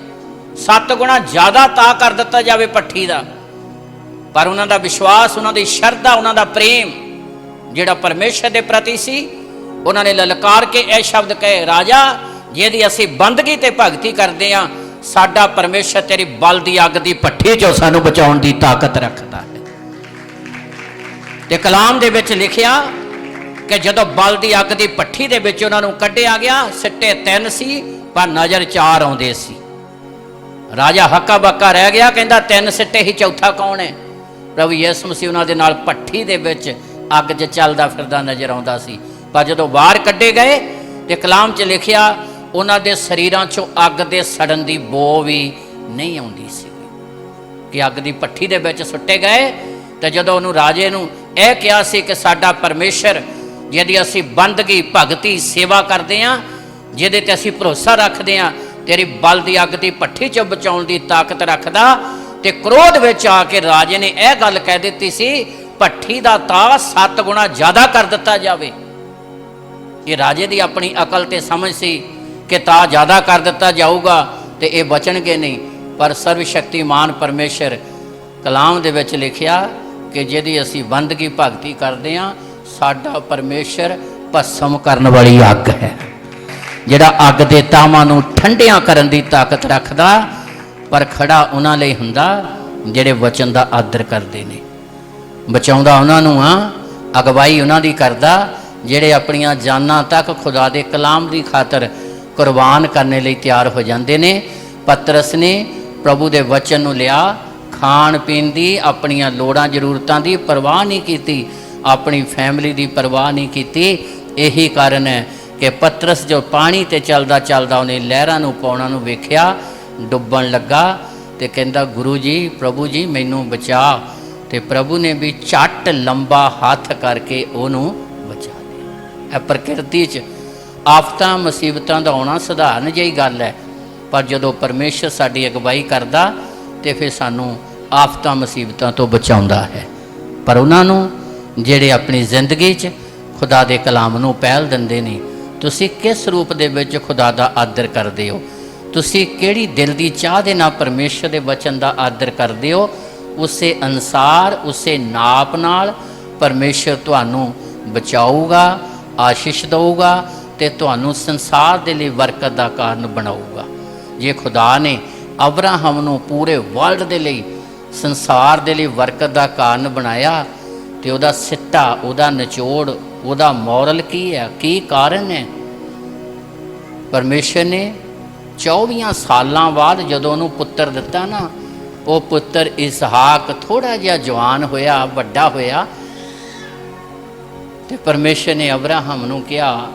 7 ਗੁਣਾ ਜ਼ਿਆਦਾ ਤਾ ਕਰ ਦਿੱਤਾ ਜਾਵੇ ਭੱਠੀ ਦਾ, ਪਰ ਉਹਨਾਂ ਦਾ ਵਿਸ਼ਵਾਸ, ਉਹਨਾਂ ਦੀ ਸ਼ਰਧਾ, ਉਹਨਾਂ ਦਾ ਪ੍ਰੇਮ ਜਿਹੜਾ ਪਰਮੇਸ਼ਰ ਦੇ ਪ੍ਰਤੀ ਸੀ, ਉਹਨਾਂ ਨੇ ਲਲਕਾਰ ਕੇ ਇਹ ਸ਼ਬਦ ਕਹੇ, ਰਾਜਾ ਜਿਹਦੀ ਅਸੀਂ ਬੰਦਗੀ ਤੇ ਭਗਤੀ ਕਰਦੇ ਹਾਂ, ਸਾਡਾ ਪਰਮੇਸ਼ਰ ਤੇਰੀ ਬਲਦੀ ਅੱਗ ਦੀ ਭੱਠੀ ਚੋਂ ਸਾਨੂੰ ਬਚਾਉਣ ਦੀ ਤਾਕਤ ਰੱਖਦਾ ਹੈ। ਤੇ ਕਲਾਮ ਦੇ ਵਿੱਚ ਲਿਖਿਆ ਕਿ ਜਦੋਂ ਬਲਦੀ ਅੱਗ ਦੀ ਭੱਠੀ ਦੇ ਵਿੱਚ ਉਹਨਾਂ ਨੂੰ ਕੱਢਿਆ ਗਿਆ, ਸਿੱਟੇ 3 ਸੀ ਪਰ ਨਜ਼ਰ 4 ਆਉਂਦੇ ਸੀ। ਰਾਜਾ ਹੱਕਾ ਬੱਕਾ ਰਹਿ ਗਿਆ, ਕਹਿੰਦਾ 3 ਸਿੱਟੇ ਹੀ, ਚੌਥਾ ਕੌਣ ਹੈ? ਪ੍ਰਭੂ ਯਿਸੂ ਮਸੀਹ ਉਹਨਾਂ ਦੇ ਨਾਲ ਭੱਠੀ ਦੇ ਵਿੱਚ ਅੱਗ 'ਚ ਚੱਲਦਾ ਫਿਰਦਾ ਨਜ਼ਰ ਆਉਂਦਾ ਸੀ। ਪਰ ਜਦੋਂ ਬਾਹਰ ਕੱਢੇ ਗਏ ਤੇ ਕਲਾਮ 'ਚ ਲਿਖਿਆ ਉਹਨਾਂ ਦੇ ਸਰੀਰਾਂ 'ਚੋਂ ਅੱਗ ਦੇ ਸੜਨ ਦੀ ਬੋ ਵੀ ਨਹੀਂ ਆਉਂਦੀ ਸੀ ਕਿ ਅੱਗ ਦੀ ਭੱਠੀ ਦੇ ਵਿੱਚ ਸੁੱਟੇ ਗਏ। ਤੇ ਜਦੋਂ ਉਹਨੂੰ ਰਾਜੇ ਨੂੰ ਇਹ ਕਿਹਾ ਸੀ ਕਿ ਸਾਡਾ ਪਰਮੇਸ਼ਰ ਜਿਹਦੀ ਅਸੀਂ ਬੰਦਗੀ, ਭਗਤੀ, ਸੇਵਾ ਕਰਦੇ ਹਾਂ, ਜਿਹਦੇ ਤੇ ਅਸੀਂ ਭਰੋਸਾ ਰੱਖਦੇ ਹਾਂ, ਤੇਰੀ ਬਲਦੀ ਅੱਗ ਦੀ ਭੱਠੀ 'ਚੋਂ ਬਚਾਉਣ ਦੀ ਤਾਕਤ ਰੱਖਦਾ। ਤੇ ਕ੍ਰੋਧ ਵਿੱਚ ਆ ਕੇ ਰਾਜੇ ਨੇ ਇਹ ਗੱਲ ਕਹਿ ਦਿੱਤੀ ਸੀ, ਭੱਠੀ ਦਾ ਤਾਅ 7 ਗੁਣਾ ਜ਼ਿਆਦਾ ਕਰ ਦਿੱਤਾ ਜਾਵੇ। ਇਹ ਰਾਜੇ ਦੀ ਆਪਣੀ ਅਕਲ ਤੇ ਸਮਝ ਸੀ ਕਿ ਤਾਅ ਜ਼ਿਆਦਾ ਕਰ ਦਿੱਤਾ ਜਾਊਗਾ ਤੇ ਇਹ ਬਚਣਗੇ ਨਹੀਂ। ਪਰ ਸਰਵ ਸ਼ਕਤੀਮਾਨ ਪਰਮੇਸ਼ਰ, ਕਲਾਮ ਦੇ ਵਿੱਚ ਲਿਖਿਆ ਕਿ ਜਿਹਦੀ ਅਸੀਂ ਬੰਦਗੀ, ਭਗਤੀ ਕਰਦੇ ਹਾਂ, ਸਾਡਾ ਪਰਮੇਸ਼ਰ ਭਸਮ ਕਰਨ ਵਾਲੀ ਅੱਗ ਹੈ, ਜਿਹੜਾ ਅੱਗ ਦੇ ਤਾਵਾਂ ਨੂੰ ਠੰਡਿਆਂ ਕਰਨ ਦੀ ਤਾਕਤ ਰੱਖਦਾ। ਪਰ ਖੜਾ ਉਹਨਾਂ ਲਈ ਹੁੰਦਾ ਜਿਹੜੇ ਵਚਨ ਦਾ ਆਦਰ ਕਰਦੇ ਨੇ। ਬਚਾਉਂਦਾ ਉਹਨਾਂ ਨੂੰ ਆ, ਅਗਵਾਈ ਉਹਨਾਂ ਦੀ ਕਰਦਾ ਜਿਹੜੇ ਆਪਣੀਆਂ ਜਾਨਾਂ ਤੱਕ ਖੁਦਾ ਦੇ ਕਲਾਮ ਦੀ ਖਾਤਰ ਕੁਰਬਾਨ ਕਰਨ ਲਈ ਤਿਆਰ ਹੋ ਜਾਂਦੇ ਨੇ। ਪਤਰਸ ਨੇ ਪ੍ਰਭੂ ਦੇ ਵਚਨ ਨੂੰ ਲਿਆ, ਖਾਣ ਪੀਣ ਦੀ, ਆਪਣੀਆਂ ਲੋੜਾਂ ਜ਼ਰੂਰਤਾਂ ਦੀ ਪਰਵਾਹ ਨਹੀਂ ਕੀਤੀ, ਆਪਣੀ ਫੈਮਿਲੀ ਦੀ ਪਰਵਾਹ ਨਹੀਂ ਕੀਤੀ। ਇਹੀ ਕਾਰਨ ਹੈ ਕਿ ਪਤਰਸ ਜੋ ਪਾਣੀ ਤੇ ਚੱਲਦਾ ਚੱਲਦਾ ਉਹਨੇ ਲਹਿਰਾਂ ਨੂੰ, ਪੌਣਾ ਨੂੰ ਵੇਖਿਆ, ਡੁੱਬਣ ਲੱਗਾ ਤੇ ਕਹਿੰਦਾ, ਗੁਰੂ ਜੀ, ਪ੍ਰਭੂ ਜੀ ਮੈਨੂੰ ਬਚਾ। ਤੇ ਪ੍ਰਭੂ ਨੇ ਵੀ ਝੱਟ ਲੰਬਾ ਹੱਥ ਕਰਕੇ ਉਹਨੂੰ ਬਚਾ ਲਿਆ। ਇਹ ਪ੍ਰਕਿਰਤੀ 'ਚ ਆਫਤਾਂ ਮੁਸੀਬਤਾਂ ਦਾ ਆਉਣਾ ਸਧਾਰਨ ਜਿਹੀ ਗੱਲ ਹੈ, ਪਰ ਜਦੋਂ ਪਰਮੇਸ਼ਰ ਸਾਡੀ ਅਗਵਾਈ ਕਰਦਾ ਤੇ ਫਿਰ ਸਾਨੂੰ ਆਫਤਾਂ ਮੁਸੀਬਤਾਂ ਤੋਂ ਬਚਾਉਂਦਾ ਹੈ। ਪਰ ਉਹਨਾਂ ਨੂੰ ਜਿਹੜੇ ਆਪਣੀ ਜ਼ਿੰਦਗੀ 'ਚ ਖੁਦਾ ਦੇ ਕਲਾਮ ਨੂੰ ਪਹਿਲ ਦਿੰਦੇ ਨੇ, ਤੁਸੀਂ ਕਿਸ ਰੂਪ ਦੇ ਵਿੱਚ ਖੁਦਾ ਦਾ ਆਦਰ ਕਰਦੇ ਹੋ, ਤੁਸੀਂ ਕਿਹੜੀ ਦਿਲ ਦੀ ਚਾਹ ਦੇ ਨਾਲ ਪਰਮੇਸ਼ਰ ਦੇ ਵਚਨ ਦਾ ਆਦਰ ਕਰਦੇ ਹੋ, ਉਸੇ ਅਨਸਾਰ, ਉਸੇ ਨਾਪ ਨਾਲ ਪਰਮੇਸ਼ਰ ਤੁਹਾਨੂੰ ਬਚਾਊਗਾ, ਆਸ਼ੀਸ਼ ਦੇਊਗਾ ਤੇ ਤੁਹਾਨੂੰ ਸੰਸਾਰ ਦੇ ਲਈ ਬਰਕਤ ਦਾ ਕਾਰਨ ਬਣਾਊਗਾ। ਜੇ ਖੁਦਾ ਨੇ ਅਬਰਾਹਮ ਨੂੰ ਪੂਰੇ ਵਰਲਡ ਦੇ ਲਈ, ਸੰਸਾਰ ਦੇ ਲਈ ਬਰਕਤ ਦਾ ਕਾਰਨ ਬਣਾਇਆ ਤੇ ਉਹਦਾ ਸਿੱਟਾ, ਉਹਦਾ ਨਿਚੋੜ, ਉਹਦਾ ਮੋਰਲ ਕੀ ਹੈ, ਕੀ ਕਾਰਨ ਹੈ? ਪਰਮੇਸ਼ਰ ਨੇ 24 ਸਾਲਾਂ ਬਾਅਦ ਜਦੋਂ ਉਹਨੂੰ ਪੁੱਤਰ ਦਿੱਤਾ ਨਾ, ਉਹ ਪੁੱਤਰ ਇਸਹਾਕ ਥੋੜਾ ਜਿਹਾ ਜਵਾਨ ਹੋਇਆ, ਵੱਡਾ ਹੋਇਆ, ਤੇ ਪਰਮੇਸ਼ਰ ਨੇ ਅਬਰਾਹਮ ਨੂੰ ਕਿਹਾ,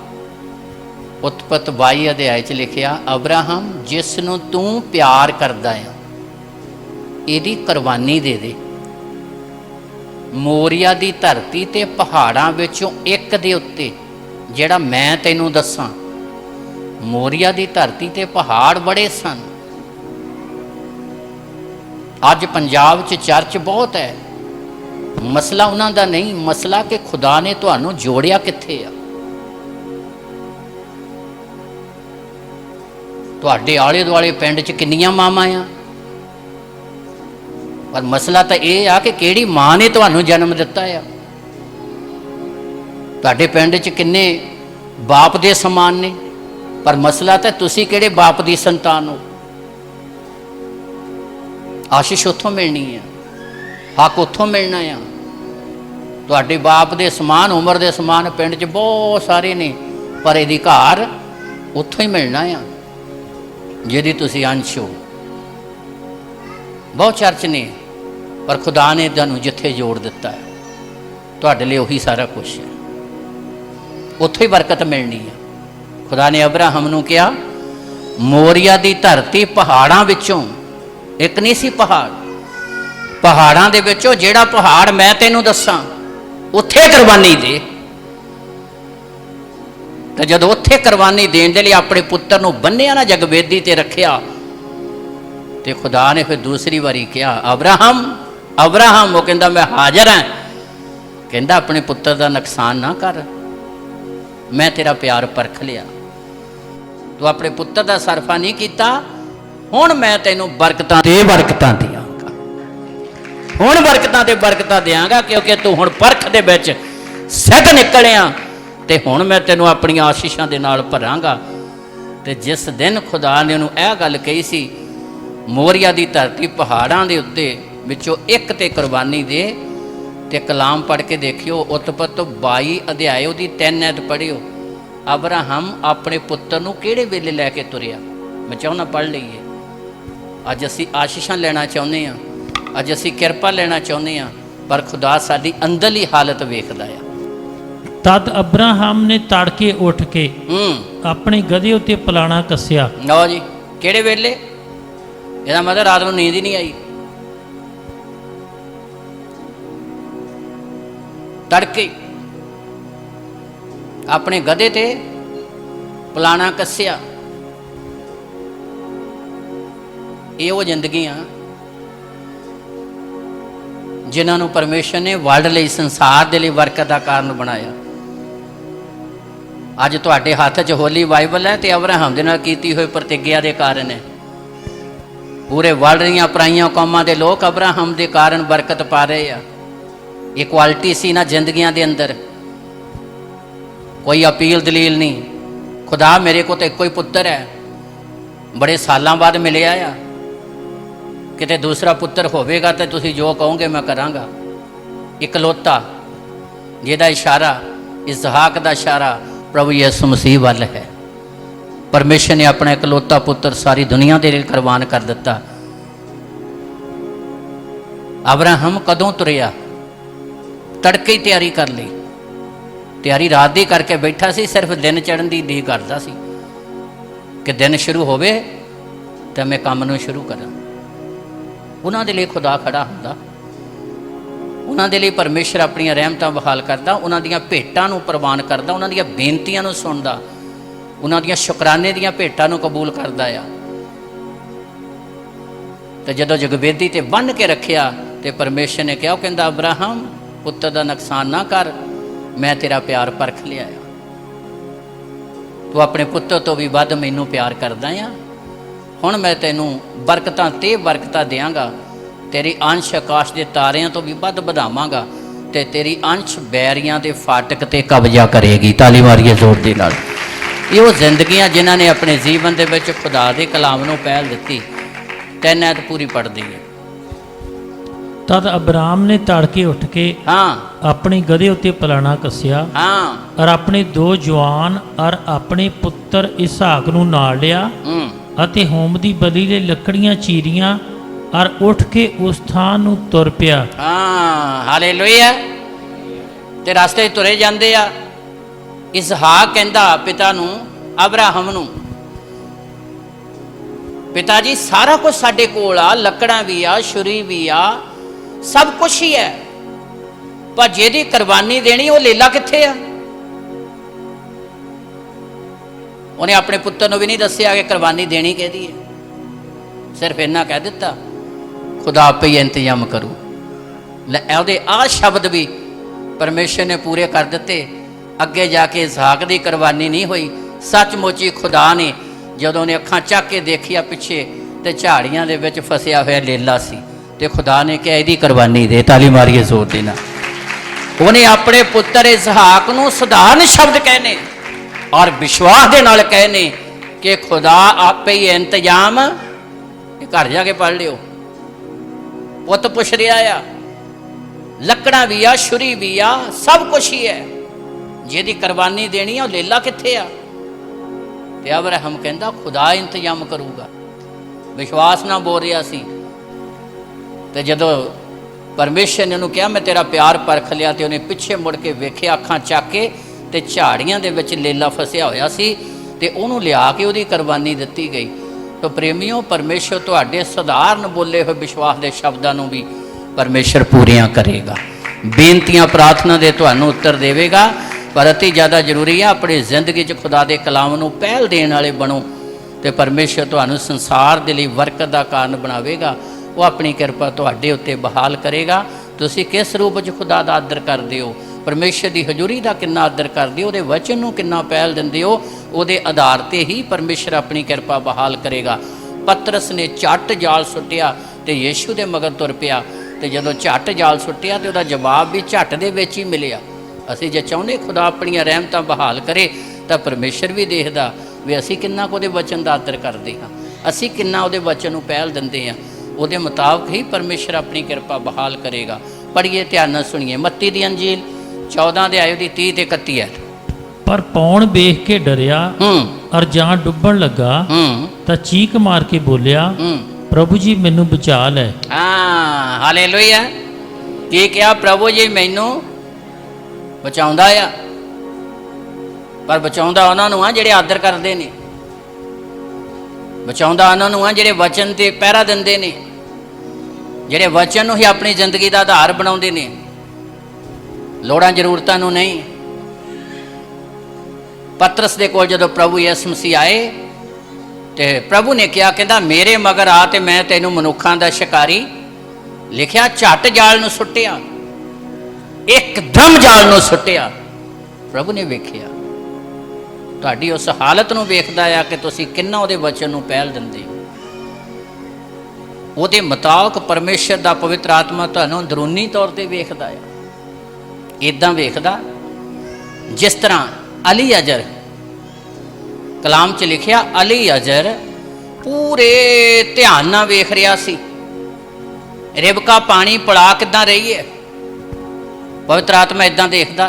ਉਤਪਤ 22 ਅਧਿਆਇ 'ਚ ਲਿਖਿਆ, ਅਬਰਾਹਮ ਜਿਸ ਨੂੰ ਤੂੰ ਪਿਆਰ ਕਰਦਾ ਆ ਇਹਦੀ ਕੁਰਬਾਨੀ ਦੇ ਦੇ। ਮੋਰੀਆ ਦੀ ਧਰਤੀ ਤੇ ਪਹਾੜਾਂ ਵਿੱਚੋਂ ਇੱਕ ਦੇ ਉੱਤੇ, ਜਿਹੜਾ ਮੈਂ ਤੈਨੂੰ ਦੱਸਾਂ। ਮੋਰੀਆ ਦੀ ਧਰਤੀ ਤੇ ਪਹਾੜ ਬੜੇ ਸਨ। ਅੱਜ ਪੰਜਾਬ 'ਚ ਚਰਚ ਬਹੁਤ ਹੈ, ਮਸਲਾ ਉਹਨਾਂ ਦਾ ਨਹੀਂ, ਮਸਲਾ ਕਿ ਖੁਦਾ ਨੇ ਤੁਹਾਨੂੰ ਜੋੜਿਆ ਕਿੱਥੇ ਆ। ਤੁਹਾਡੇ ਆਲੇ ਦੁਆਲੇ ਪਿੰਡ 'ਚ ਕਿੰਨੀਆਂ ਮਾਵਾਂ ਆ, ਪਰ ਮਸਲਾ ਤਾਂ ਇਹ ਆ ਕਿ ਕਿਹੜੀ ਮਾਂ ਨੇ ਤੁਹਾਨੂੰ ਜਨਮ ਦਿੱਤਾ ਆ। ਤੁਹਾਡੇ ਪਿੰਡ 'ਚ ਕਿੰਨੇ ਬਾਪ ਦੇ ਸਮਾਨ ਨੇ, ਪਰ ਮਸਲਾ ਤਾਂ ਤੁਸੀਂ ਕਿਹੜੇ ਬਾਪ ਦੀ ਸੰਤਾਨ ਹੋ। ਆਸ਼ੀਸ਼ ਉੱਥੋਂ ਮਿਲਣੀ ਆ, ਹੱਕ ਉੱਥੋਂ ਮਿਲਣਾ ਆ। ਤੁਹਾਡੇ ਬਾਪ ਦੇ ਸਮਾਨ, ਉਮਰ ਦੇ ਸਮਾਨ ਪਿੰਡ 'ਚ ਬਹੁਤ ਸਾਰੇ ਨੇ, ਪਰ ਅਧਿਕਾਰ ਉੱਥੋਂ ਹੀ ਮਿਲਣਾ ਆ ਜਿਹਦੀ ਤੁਸੀਂ ਅੰਸ਼ ਹੋ। ਬਹੁਤ ਚਰਚ ਨੇ, ਪਰ ਖੁਦਾ ਨੇ ਤੁਹਾਨੂੰ ਜਿੱਥੇ ਜੋੜ ਦਿੱਤਾ ਹੈ ਤੁਹਾਡੇ ਲਈ ਉਹੀ ਸਾਰਾ ਕੁਝ ਹੈ, ਉੱਥੋਂ ਹੀ ਬਰਕਤ ਮਿਲਣੀ ਹੈ। ਖੁਦਾ ਨੇ ਅਬਰਾਹਮ ਨੂੰ ਕਿਹਾ, ਮੋਰੀਆ ਦੀ ਧਰਤੀ ਪਹਾੜਾਂ ਵਿੱਚੋਂ, ਇੱਕ ਨਹੀਂ ਸੀ ਪਹਾੜ, ਪਹਾੜਾਂ ਦੇ ਵਿੱਚੋਂ ਜਿਹੜਾ ਪਹਾੜ ਮੈਂ ਤੈਨੂੰ ਦੱਸਾਂ ਉੱਥੇ ਕੁਰਬਾਨੀ ਦੇ। ਤੇ ਜਦੋਂ ਉੱਥੇ ਕੁਰਬਾਨੀ ਦੇਣ ਦੇ ਲਈ ਆਪਣੇ ਪੁੱਤਰ ਨੂੰ ਬੰਨਿਆ ਨਾ, ਜਗਵੇਦੀ ਤੇ ਰੱਖਿਆ, ਤੇ ਖੁਦਾ ਨੇ ਫਿਰ ਦੂਸਰੀ ਵਾਰੀ ਕਿਹਾ, ਅਬਰਾਹਮ ਅਬਰਾਹਮ। ਉਹ ਕਹਿੰਦਾ ਮੈਂ ਹਾਜ਼ਰ ਹਾਂ। ਕਹਿੰਦਾ ਆਪਣੇ ਪੁੱਤਰ ਦਾ ਨੁਕਸਾਨ ਨਾ ਕਰ, ਮੈਂ ਤੇਰਾ ਪਿਆਰ ਪਰਖ ਲਿਆ, ਤੂੰ ਆਪਣੇ ਪੁੱਤਰ ਦਾ ਸਰਫਾ ਨਹੀਂ ਕੀਤਾ, ਹੁਣ ਮੈਂ ਤੈਨੂੰ ਬਰਕਤਾਂ ਤੇ ਬਰਕਤਾਂ ਦਿਆਂਗਾ, ਹੁਣ ਬਰਕਤਾਂ ਤੇ ਬਰਕਤਾਂ ਦਿਆਂਗਾ, ਕਿਉਂਕਿ ਤੂੰ ਹੁਣ ਪਰਖ ਦੇ ਵਿੱਚ ਸਿੱਧ ਨਿਕਲਿਆ, ਤੇ ਹੁਣ ਮੈਂ ਤੈਨੂੰ ਆਪਣੀਆਂ ਆਸ਼ੀਸ਼ਾਂ ਦੇ ਨਾਲ ਭਰਾਂਗਾ। ਤੇ ਜਿਸ ਦਿਨ ਖੁਦਾ ਨੇ ਉਹਨੂੰ ਇਹ ਗੱਲ ਕਹੀ ਸੀ, ਮੋਰੀਆ ਦੀ ਧਰਤੀ ਪਹਾੜਾਂ ਦੇ ਉੱਤੇ ਵਿੱਚੋਂ ਇੱਕ ਤੇ ਕੁਰਬਾਨੀ ਦੇ, ਤੇ ਕਲਾਮ ਪੜ੍ਹ ਕੇ ਦੇਖਿਓ, ਉਤਪਤ 22 ਅਧਿਆਇ ਉਹਦੀ 3 ਐਤ ਪੜ੍ਹਿਓ। ਅਬਰਾਹਮ ਆਪਣੇ ਪੁੱਤਰ ਨੂੰ ਕਿਹੜੇ ਵੇਲੇ ਲੈ ਕੇ ਤੁਰਿਆ, ਮੈਂ ਚਾਹੁੰਦਾ ਪੜ੍ਹ ਲਈਏ। ਅੱਜ ਅਸੀਂ ਆਸ਼ੀਸ਼ਾਂ ਲੈਣਾ ਚਾਹੁੰਦੇ ਹਾਂ, ਅੱਜ ਅਸੀਂ ਕਿਰਪਾ ਲੈਣਾ ਚਾਹੁੰਦੇ ਹਾਂ, ਪਰ ਖੁਦਾ ਸਾਡੀ ਅੰਦਰਲੀ ਹਾਲਤ ਵੇਖਦਾ ਆ। ਤਦ ਅਬਰਾਹਮ ਨੇ ਤੜਕੇ ਉੱਠ ਕੇ ਆਪਣੇ ਗਧੇ ਉੱਤੇ ਪਲਾਣਾ ਕੱਸਿਆ। ਲਓ ਜੀ, ਕਿਹੜੇ ਵੇਲੇ? ਇਹਦਾ ਮਤਲਬ ਰਾਤ ਨੂੰ ਨੀਂਦ ਹੀ ਨਹੀਂ ਆਈ। ਤੜਕੇ ਆਪਣੇ ਗਧੇ ਤੇ ਪਲਾਣਾ ਕੱਸਿਆ। ਇਹ ਉਹ ਜ਼ਿੰਦਗੀਆਂ ਜਿਨ੍ਹਾਂ ਨੂੰ ਪਰਮੇਸ਼ਰ ਨੇ ਵਰਲਡ ਲਈ, ਸੰਸਾਰ ਦੇ ਲਈ ਬਰਕਤ ਦਾ ਕਾਰਨ ਬਣਾਇਆ। ਅੱਜ ਤੁਹਾਡੇ ਹੱਥ 'ਚ ਹੋਲੀ ਬਾਈਬਲ ਹੈ, ਤੇ ਅਬਰਾਹਮ ਦੇ ਨਾਲ ਕੀਤੀ ਹੋਈ ਪ੍ਰਤਿੱਗਿਆ ਦੇ ਕਾਰਨ ਹੈ। ਪੂਰੇ ਵਰਲਡ ਦੀਆਂ ਪਰਾਈਆਂ ਕੌਮਾਂ ਦੇ ਲੋਕ ਅਬਰਾਹਮ ਦੇ ਕਾਰਨ ਬਰਕਤ ਪਾ ਰਹੇ ਆ। ਇਕੁਆਲਿਟੀ ਸੀ ਨਾ ਜ਼ਿੰਦਗੀਆਂ ਦੇ ਅੰਦਰ, ਕੋਈ ਅਪੀਲ ਦਲੀਲ ਨਹੀਂ। ਖੁਦਾ ਮੇਰੇ ਕੋਲ ਤਾਂ ਇੱਕੋ ਹੀ ਪੁੱਤਰ ਹੈ, ਬੜੇ ਸਾਲਾਂ ਬਾਅਦ ਮਿਲਿਆ ਆ। ਕਿਤੇ ਦੂਸਰਾ ਪੁੱਤਰ ਹੋਵੇਗਾ ਤਾਂ ਤੁਸੀਂ ਜੋ ਕਹੋਗੇ ਮੈਂ ਕਰਾਂਗਾ। ਇਕਲੌਤਾ ਜਿਹਦਾ ਇਸ਼ਾਰਾ, ਇਸਹਾਕ ਦਾ ਇਸ਼ਾਰਾ ਪ੍ਰਭੂ ਯਿਸੂ ਮਸੀਹ ਵੱਲ ਹੈ। ਪਰਮੇਸ਼ਰ ਨੇ ਆਪਣਾ ਇਕਲੌਤਾ ਪੁੱਤਰ ਸਾਰੀ ਦੁਨੀਆ ਦੇ ਲਈ ਕੁਰਬਾਨ ਕਰ ਦਿੱਤਾ। ਅਬਰਾਹਮ ਕਦੋਂ ਤੁਰਿਆ? ਤੜਕੇ ਹੀ ਤਿਆਰੀ ਕਰ ਲਈ। ਤਿਆਰੀ ਰਾਤ ਦੀ ਕਰਕੇ ਬੈਠਾ ਸੀ, ਸਿਰਫ ਦਿਨ ਚੜ੍ਹਨ ਦੀ ਉਡੀਕ ਕਰਦਾ ਸੀ ਕਿ ਦਿਨ ਸ਼ੁਰੂ ਹੋਵੇ ਤਾਂ ਮੈਂ ਕੰਮ ਨੂੰ ਸ਼ੁਰੂ ਕਰਾਂ। ਉਹਨਾਂ ਦੇ ਲਈ ਖੁਦਾ ਖੜਾ ਹੁੰਦਾ, ਉਹਨਾਂ ਦੇ ਲਈ ਪਰਮੇਸ਼ਰ ਆਪਣੀਆਂ ਰਹਿਮਤਾਂ ਬਹਾਲ ਕਰਦਾ, ਉਹਨਾਂ ਦੀਆਂ ਭੇਟਾਂ ਨੂੰ ਪ੍ਰਵਾਨ ਕਰਦਾ, ਉਹਨਾਂ ਦੀਆਂ ਬੇਨਤੀਆਂ ਨੂੰ ਸੁਣਦਾ, ਉਹਨਾਂ ਦੀਆਂ ਸ਼ੁਕਰਾਨੇ ਦੀਆਂ ਭੇਟਾਂ ਨੂੰ ਕਬੂਲ ਕਰਦਾ ਆ। ਤੇ ਜਦੋਂ ਜਗਵੇਦੀ ਤੇ ਬੰਨ੍ਹ ਕੇ ਰੱਖਿਆ ਤੇ ਪਰਮੇਸ਼ਰ ਨੇ ਕਿਹਾ, ਉਹ ਕਹਿੰਦਾ ਅਬਰਾਹਮ ਪੁੱਤਰ ਦਾ ਨੁਕਸਾਨ ਨਾ ਕਰ, ਮੈਂ ਤੇਰਾ ਪਿਆਰ ਪਰਖ ਲਿਆ ਆ, ਤੂੰ ਆਪਣੇ ਪੁੱਤਰ ਤੋਂ ਵੀ ਵੱਧ ਮੈਨੂੰ ਪਿਆਰ ਕਰਦਾ ਆ, ਹੁਣ ਮੈਂ ਤੈਨੂੰ ਬਰਕਤਾਂ ਤੇ ਬਰਕਤਾਂ ਦਿਆਂਗਾ, ਤੇਰੀ ਅੰਸ਼ ਆਕਾਸ਼ ਦੇ ਤਾਰਿਆਂ ਤੋਂ ਵੀ ਵੱਧ ਵਧਾਵਾਂਗਾ, ਤੇ ਤੇਰੀ ਅੰਸ਼ ਬੈਰੀਆਂ ਦੇ ਫਾਟਕ ਤੇ ਕਬਜ਼ਾ ਕਰੇਗੀ। ਤਾਲੀ ਮਾਰੀਏ ਜ਼ੋਰ ਦੇ ਨਾਲ। ਇਹ ਉਹ ਜ਼ਿੰਦਗੀਆਂ ਜਿਨ੍ਹਾਂ ਨੇ ਆਪਣੇ ਜੀਵਨ ਦੇ ਵਿੱਚ ਖੁਦਾ ਦੇ ਕਲਾਮ ਨੂੰ ਪਹਿਲ ਦਿੱਤੀ। 3 ਐਤ ਪੂਰੀ ਪੜ੍ਹਦੀ ਹੈ। ਤਦ ਅਬਰਾਮ ਨੇ ਤੜਕੇ ਉੱਠ ਕੇ ਆਪਣੇ ਗਧੇ ਉੱਤੇ ਪਲਾਣਾ ਕੱਸਿਆ ਔਰ ਆਪਣੇ 2 ਜਵਾਨ ਔਰ ਆਪਣੇ ਪੁੱਤਰ ਇਸਹਾਕ ਨੂੰ ਨਾਲ ਲਿਆ ਅਤੇ ਹੋਮ ਦੀ ਬਲੀ ਲਈ ਲੱਕੜੀਆਂ ਚੀਰੀਆਂ और उठ के उस थान नूं तुर पिया। हाँ, हालेलुया। ते रास्ते तुरे जाते आ। इसहाक कहंदा पिता नूं, अब्राहम नूं, पिता जी सारा कुछ साडे कोल आ, लकड़ां भी आ, छुरी भी आ, सब कुछ ही है, पर जेदी कुर्बानी देनी वो लेला कित्थे आ? उन्हें अपने पुत्तर नूं भी नहीं दस्सिया कि कुर्बानी देनी किहदी है, सिर्फ इन्ना कह दिता खुदा आपे ही इंतजाम करू। ਉਹਦੇ आ शब्द भी परमेश्वर ने पूरे कर दिते। अगे जाके इसहाक की कुर्बानी नहीं हुई। सचमुच ही खुदा ने जदों ने अखां चक के देखिया पिछे तो झाड़ियां दे विच फसिया होया लेला सी, ते खुदा ने कहा इहदी कुर्बानी दे। ताली मारिए जोर दे नाल। उन्हें अपने पुत्र इसहाक नूं सधारण शब्द कहने और विश्वास दे नाल कहने कि खुदा आपे ही इंतजाम। घर जाके पढ़ लियो। पुत पुछ रहा आ, लकड़ा भी आ, छुरी भी आ, सब कुछ ही है, जिहदी कुर्बानी देनी है लेला कित्थे आ? ते अब्राहम कहंदा खुदा इंतजाम करूगा। विश्वास ना बोल रहा सी। ते जदों परमेश्वर ने उन्होंने कहा मैं तेरा प्यार परख लिया, तो उन्हें पिछे मुड़ के वेख्या अखां चक के, ते झाड़ियां दे विच लेला फसिया होया सी, ते उहनूं लिया के उहदी कुर्बानी दित्ती गई। तो प्रेमियों, परमेश्वर तुहाडे सधारण बोले हुए विश्वास के शब्दों नूं भी परमेश्वर पूरियां करेगा। बेनतियां प्रार्थना दे तुहानूं उत्तर देवेगा। पर अति ज़्यादा जरूरी है अपनी जिंदगी च खुदा के कलाम नूं पहल देण वाले बनो, तो परमेश्वर तुहानूं संसार दे लई बरकत का कारण बनावेगा। वो अपनी कृपा तुहाडे उत्ते बहाल करेगा। तुसीं किस रूप च खुदा दा आदर करदे हो, परमेश्वर की हजूरी का कितना आदर करदे हो, उहदे वचन नूं कितना पहल दिंदे हो, उहदे आधार ते ही परमेश्वर अपनी कृपा बहाल करेगा। पतरस ने झट जाल सुट्टिया तो यीशु दे मगर तुर पिया, तो जदों झट जाल सुट्टिया तो उहदा जवाब भी झट दे विच ही मिलिया। असीं जे चाहुंदे खुदा अपणियां रहमतां बहाल करे, तो परमेश्वर भी देखदा भी असीं किन्ना कुछ उहदे वचन दा आदर करदे हां, असीं किन्ना उहदे वचन नूं पहल दिंदे हां। उहदे मुताबक ही परमेश्वर अपनी कृपा बहाल करेगा। पढ़िए, ध्यान नाल सुनिए। मत्ती दी अंजील 14 अध्याय दी 30 ते 31 है। पर पौण वेख के डरिया और जां डुब्बण लगा, तां चीक मार के बोलिया प्रभु जी मैनू बचा लै। हाँ, हालेलुया। की क्या? प्रभु जी मैनू बचाउंदा आ। पर बचाउंदा उन्हां नूं आ जिहड़े आदर करदे ने, बचाउंदा उन्हां नूं आ जिहड़े वचन ते पहरा दिंदे ने, जिहड़े वचन नूं ही अपनी जिंदगी का आधार बनाउंदे ने, लोड़ां जरूरतां नूं नहीं। पतरस दे कोल जदों प्रभु यीशु मसीह आए तो प्रभु ने कहा, कहता मेरे मगर आ ते मैं तैनू मनुखां दा शिकारी लिखिया। झट जाल नूं सुट्टिया, एकदम जाल नूं सुट्टिया। प्रभु ने वेखिया तुहाडी उस हालत नूं वेखदा आ कि तुसीं किन्ना उहदे वचन नूं पहल दिंदे हो। उहदे मुताबक परमेश्वर दा पवित्र आत्मा तुहानूं अंदरूनी तौर ते वेखदा आ। इदां वेखदा जिस तरह अली अजर कलाम च लिखिया, अली अजर पूरे ध्यान नाल वेख रहा सी रिबका पानी पिला किदां रही है। पवित्र आत्मा इदां देखदा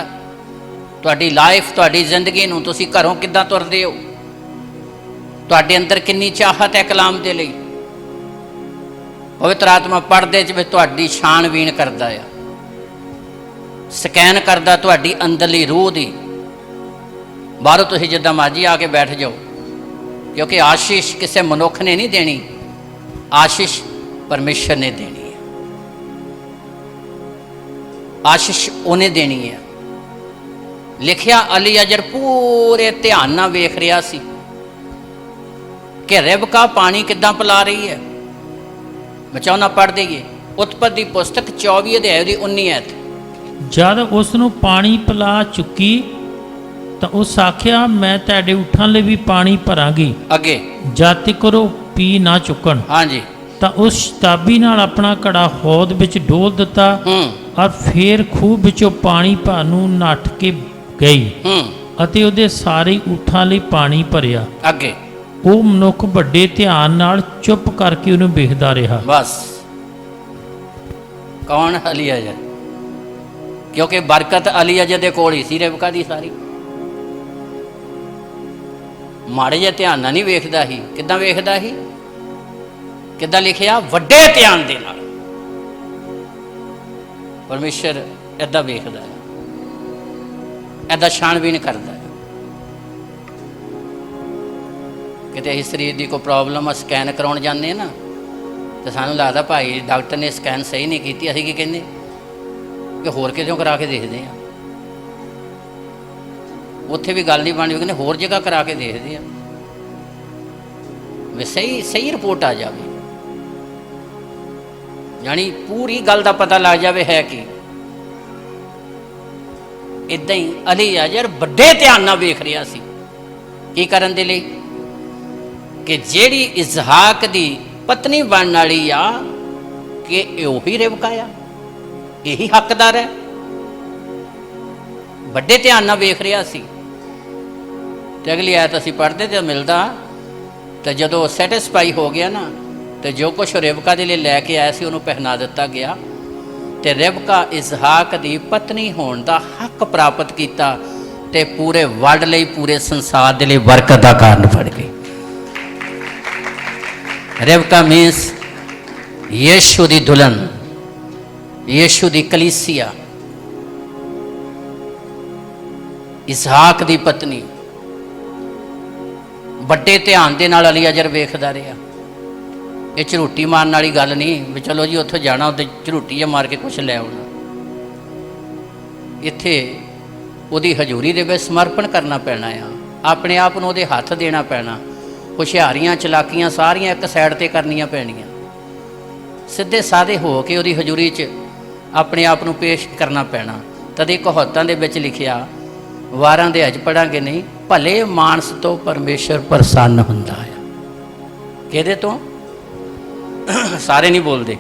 तुहाडी लाइफ, तुहाडी जिंदगी नूं तुसीं घरों किदां तुरदे हो, तुहाडे अंदर किन्नी चाहत है कलाम दे लई। पवित्र आत्मा पढ़दे च तुहाडी छाणबीन करदा आ, स्कैन करदा तुहाडी अंदरली रूह दी। बाहरों तुसीं जिद्दां मर्जी आके बैठ जाओ, क्योंकि आशीष किसी मनुख ने नहीं देनी, आशीष परमेश्वर ने देनी है। आशीष उन्हें देनी है। लिखिया अली अजर पूरे ध्यान नाल वेख रहा सी कि रिबका पानी किदां पिला रही है। बचाउना पढ़ दईए। उत्पत्ति पुस्तक 24 अध्याय दी 19 आयत। जद उसनूं पानी पिला चुकी तो उस आख्या मैं तेरे उठां लई भी पानी भरांगी, अगे जद तिकर ओह पी ना चुकन। हाँ जी। तो उस शताबी नाल अपना घड़ा हौद विच डोल दिता और फिर खूह विचों पानी भर नूं नੱਠ के गई अते उहदे सारे ऊठां लई पानी भरिया। अगे ਉਹ ਮਨੁੱਖ ਵੱਡੇ ਧਿਆਨ ਨਾਲ ਚੁੱਪ ਕਰਕੇ ਉਹਨੂੰ ਵੇਖਦਾ ਰਿਹਾ। बस कौन? अली अजर। क्योंकि बरकत अली अजर दे कोल ही सी रिबका दी सारी। माड़े जे ध्यान नाल नहीं वेखदा ही। किदां वेखदा ही ਕਿੱਦਾਂ ਲਿਖਿਆ? ਵੱਡੇ ਧਿਆਨ ਦੇ ਨਾਲ। ਪਰਮੇਸ਼ਰ ਏਦਾਂ ਵੇਖਦਾ ਹੈ, ਏਦਾਂ ਛਾਣਬੀਣ ਕਰਦਾ ਹੈ। ਕਿਤੇ ਅਸੀਂ ਸਰੀਰ ਦੀ ਕੋਈ ਪ੍ਰੋਬਲਮ ਆ, ਸਕੈਨ ਕਰਾਉਣ ਜਾਂਦੇ ਹਾਂ ਨਾ, ਤੇ ਸਾਨੂੰ ਲੱਗਦਾ ਭਾਈ ਡਾਕਟਰ ਨੇ ਸਕੈਨ ਸਹੀ ਨਹੀਂ ਕੀਤੀ। ਅਸੀਂ ਕੀ ਕਹਿੰਦੇ ਕਿ ਹੋਰ ਕਿਤੋਂ ਕਰਾ ਕੇ ਦੇਖਦੇ ਹਾਂ। ਉੱਥੇ ਵੀ ਗੱਲ ਨਹੀਂ ਬਣਦੀ, ਕਹਿੰਦੇ ਹੋਰ ਜਗ੍ਹਾ ਕਰਾ ਕੇ ਦੇਖਦੇ ਆ ਵੀ ਸਹੀ ਰਿਪੋਰਟ ਆ ਜਾਵੇ, ਯਾਨੀ ਪੂਰੀ ਗੱਲ ਦਾ ਪਤਾ ਲੱਗ ਜਾਵੇ ਹੈ ਕੀ। ਇਦਾਂ ਹੀ ਅਲੀਆਜ਼ਰ ਵੱਡੇ ਧਿਆਨ ਨਾਲ ਵੇਖ ਰਿਹਾ ਸੀ। ਕੀ ਕਰਨ ਦੇ ਲਈ? ਕਿ ਜਿਹੜੀ ਇਸਹਾਕ ਦੀ ਪਤਨੀ ਬਣਨ ਵਾਲੀ ਆ, ਕਿ ਇਹ ਉਹੀ ਰਿਬਕਾ ਆ, ਇਹੀ ਹੱਕਦਾਰ ਹੈ। ਵੱਡੇ ਧਿਆਨ ਨਾਲ ਵੇਖ ਰਿਹਾ ਸੀ। ਤੇ ਅਗਲੀ ਆਇਤ ਅਸੀਂ ਪੜ੍ਹਦੇ ਤੇ ਮਿਲਦਾ, ਤੇ ਜਦੋਂ ਸੈਟਿਸਫਾਈ ਹੋ ਗਿਆ ਨਾ, ਤੇ ਜੋ ਕੁਛ ਰਿਬਕਾ ਦੇ ਲਈ ਲੈ ਕੇ ਆਇਆ ਸੀ ਉਹਨੂੰ ਪਹਿਨਾ ਦਿੱਤਾ ਗਿਆ, ਤੇ ਰਿਬਕਾ ਇਸਹਾਕ ਦੀ ਪਤਨੀ ਹੋਣ ਦਾ ਹੱਕ ਪ੍ਰਾਪਤ ਕੀਤਾ, ਤੇ ਪੂਰੇ ਵਰਲਡ ਲਈ, ਪੂਰੇ ਸੰਸਾਰ ਦੇ ਲਈ ਬਰਕਤ ਦਾ ਕਾਰਨ ਬਣ ਗਈ। ਰਿਬਕਾ ਮੀਨਸ ਯੀਸ਼ੂ ਦੀ ਦੁਲਹਨ, ਯੀਸ਼ੂ ਦੀ ਕਲੀਸਿਆ, ਇਸਹਾਕ ਦੀ ਪਤਨੀ। ਵੱਡੇ ਧਿਆਨ ਦੇ ਨਾਲ ਅਲੀਆਜ਼ਰ ਵੇਖਦਾ ਰਿਹਾ। ਇਹ ਝਰੂਟੀ ਮਾਰਨ ਵਾਲੀ ਗੱਲ ਨਹੀਂ ਵੀ ਚਲੋ ਜੀ ਉੱਥੇ ਜਾਣਾ ਉੱਥੇ ਝਰੂਟੀ ਜਾਂ ਮਾਰ ਕੇ ਕੁਛ ਲੈ ਆਉਣਾ। ਇੱਥੇ ਉਹਦੀ ਹਜ਼ੂਰੀ ਦੇ ਵਿੱਚ ਸਮਰਪਣ ਕਰਨਾ ਪੈਣਾ ਆ, ਆਪਣੇ ਆਪ ਨੂੰ ਉਹਦੇ ਹੱਥ ਦੇਣਾ ਪੈਣਾ। ਹੁਸ਼ਿਆਰੀਆਂ ਚਲਾਕੀਆਂ ਸਾਰੀਆਂ ਇੱਕ ਸਾਈਡ 'ਤੇ ਕਰਨੀਆਂ ਪੈਣੀਆਂ। ਸਿੱਧੇ ਸਾਦੇ ਹੋ ਕੇ ਉਹਦੀ ਹਜ਼ੂਰੀ 'ਚ ਆਪਣੇ ਆਪ ਨੂੰ ਪੇਸ਼ ਕਰਨਾ ਪੈਣਾ। ਤਦੇ ਕਹਾਵਤਾਂ ਦੇ ਵਿੱਚ ਲਿਖਿਆ, ਵਾਰਾਂ ਦੇ ਅੱਜ ਪੜਾਂਗੇ ਨਹੀਂ, ਭਲੇ ਮਾਨਸ ਤੋਂ ਪਰਮੇਸ਼ਰ ਪ੍ਰਸੰਨ ਹੁੰਦਾ ਆ। ਕਿਹਦੇ ਤੋਂ? ਸਾਰੇ ਨਹੀਂ ਬੋਲਦੇ।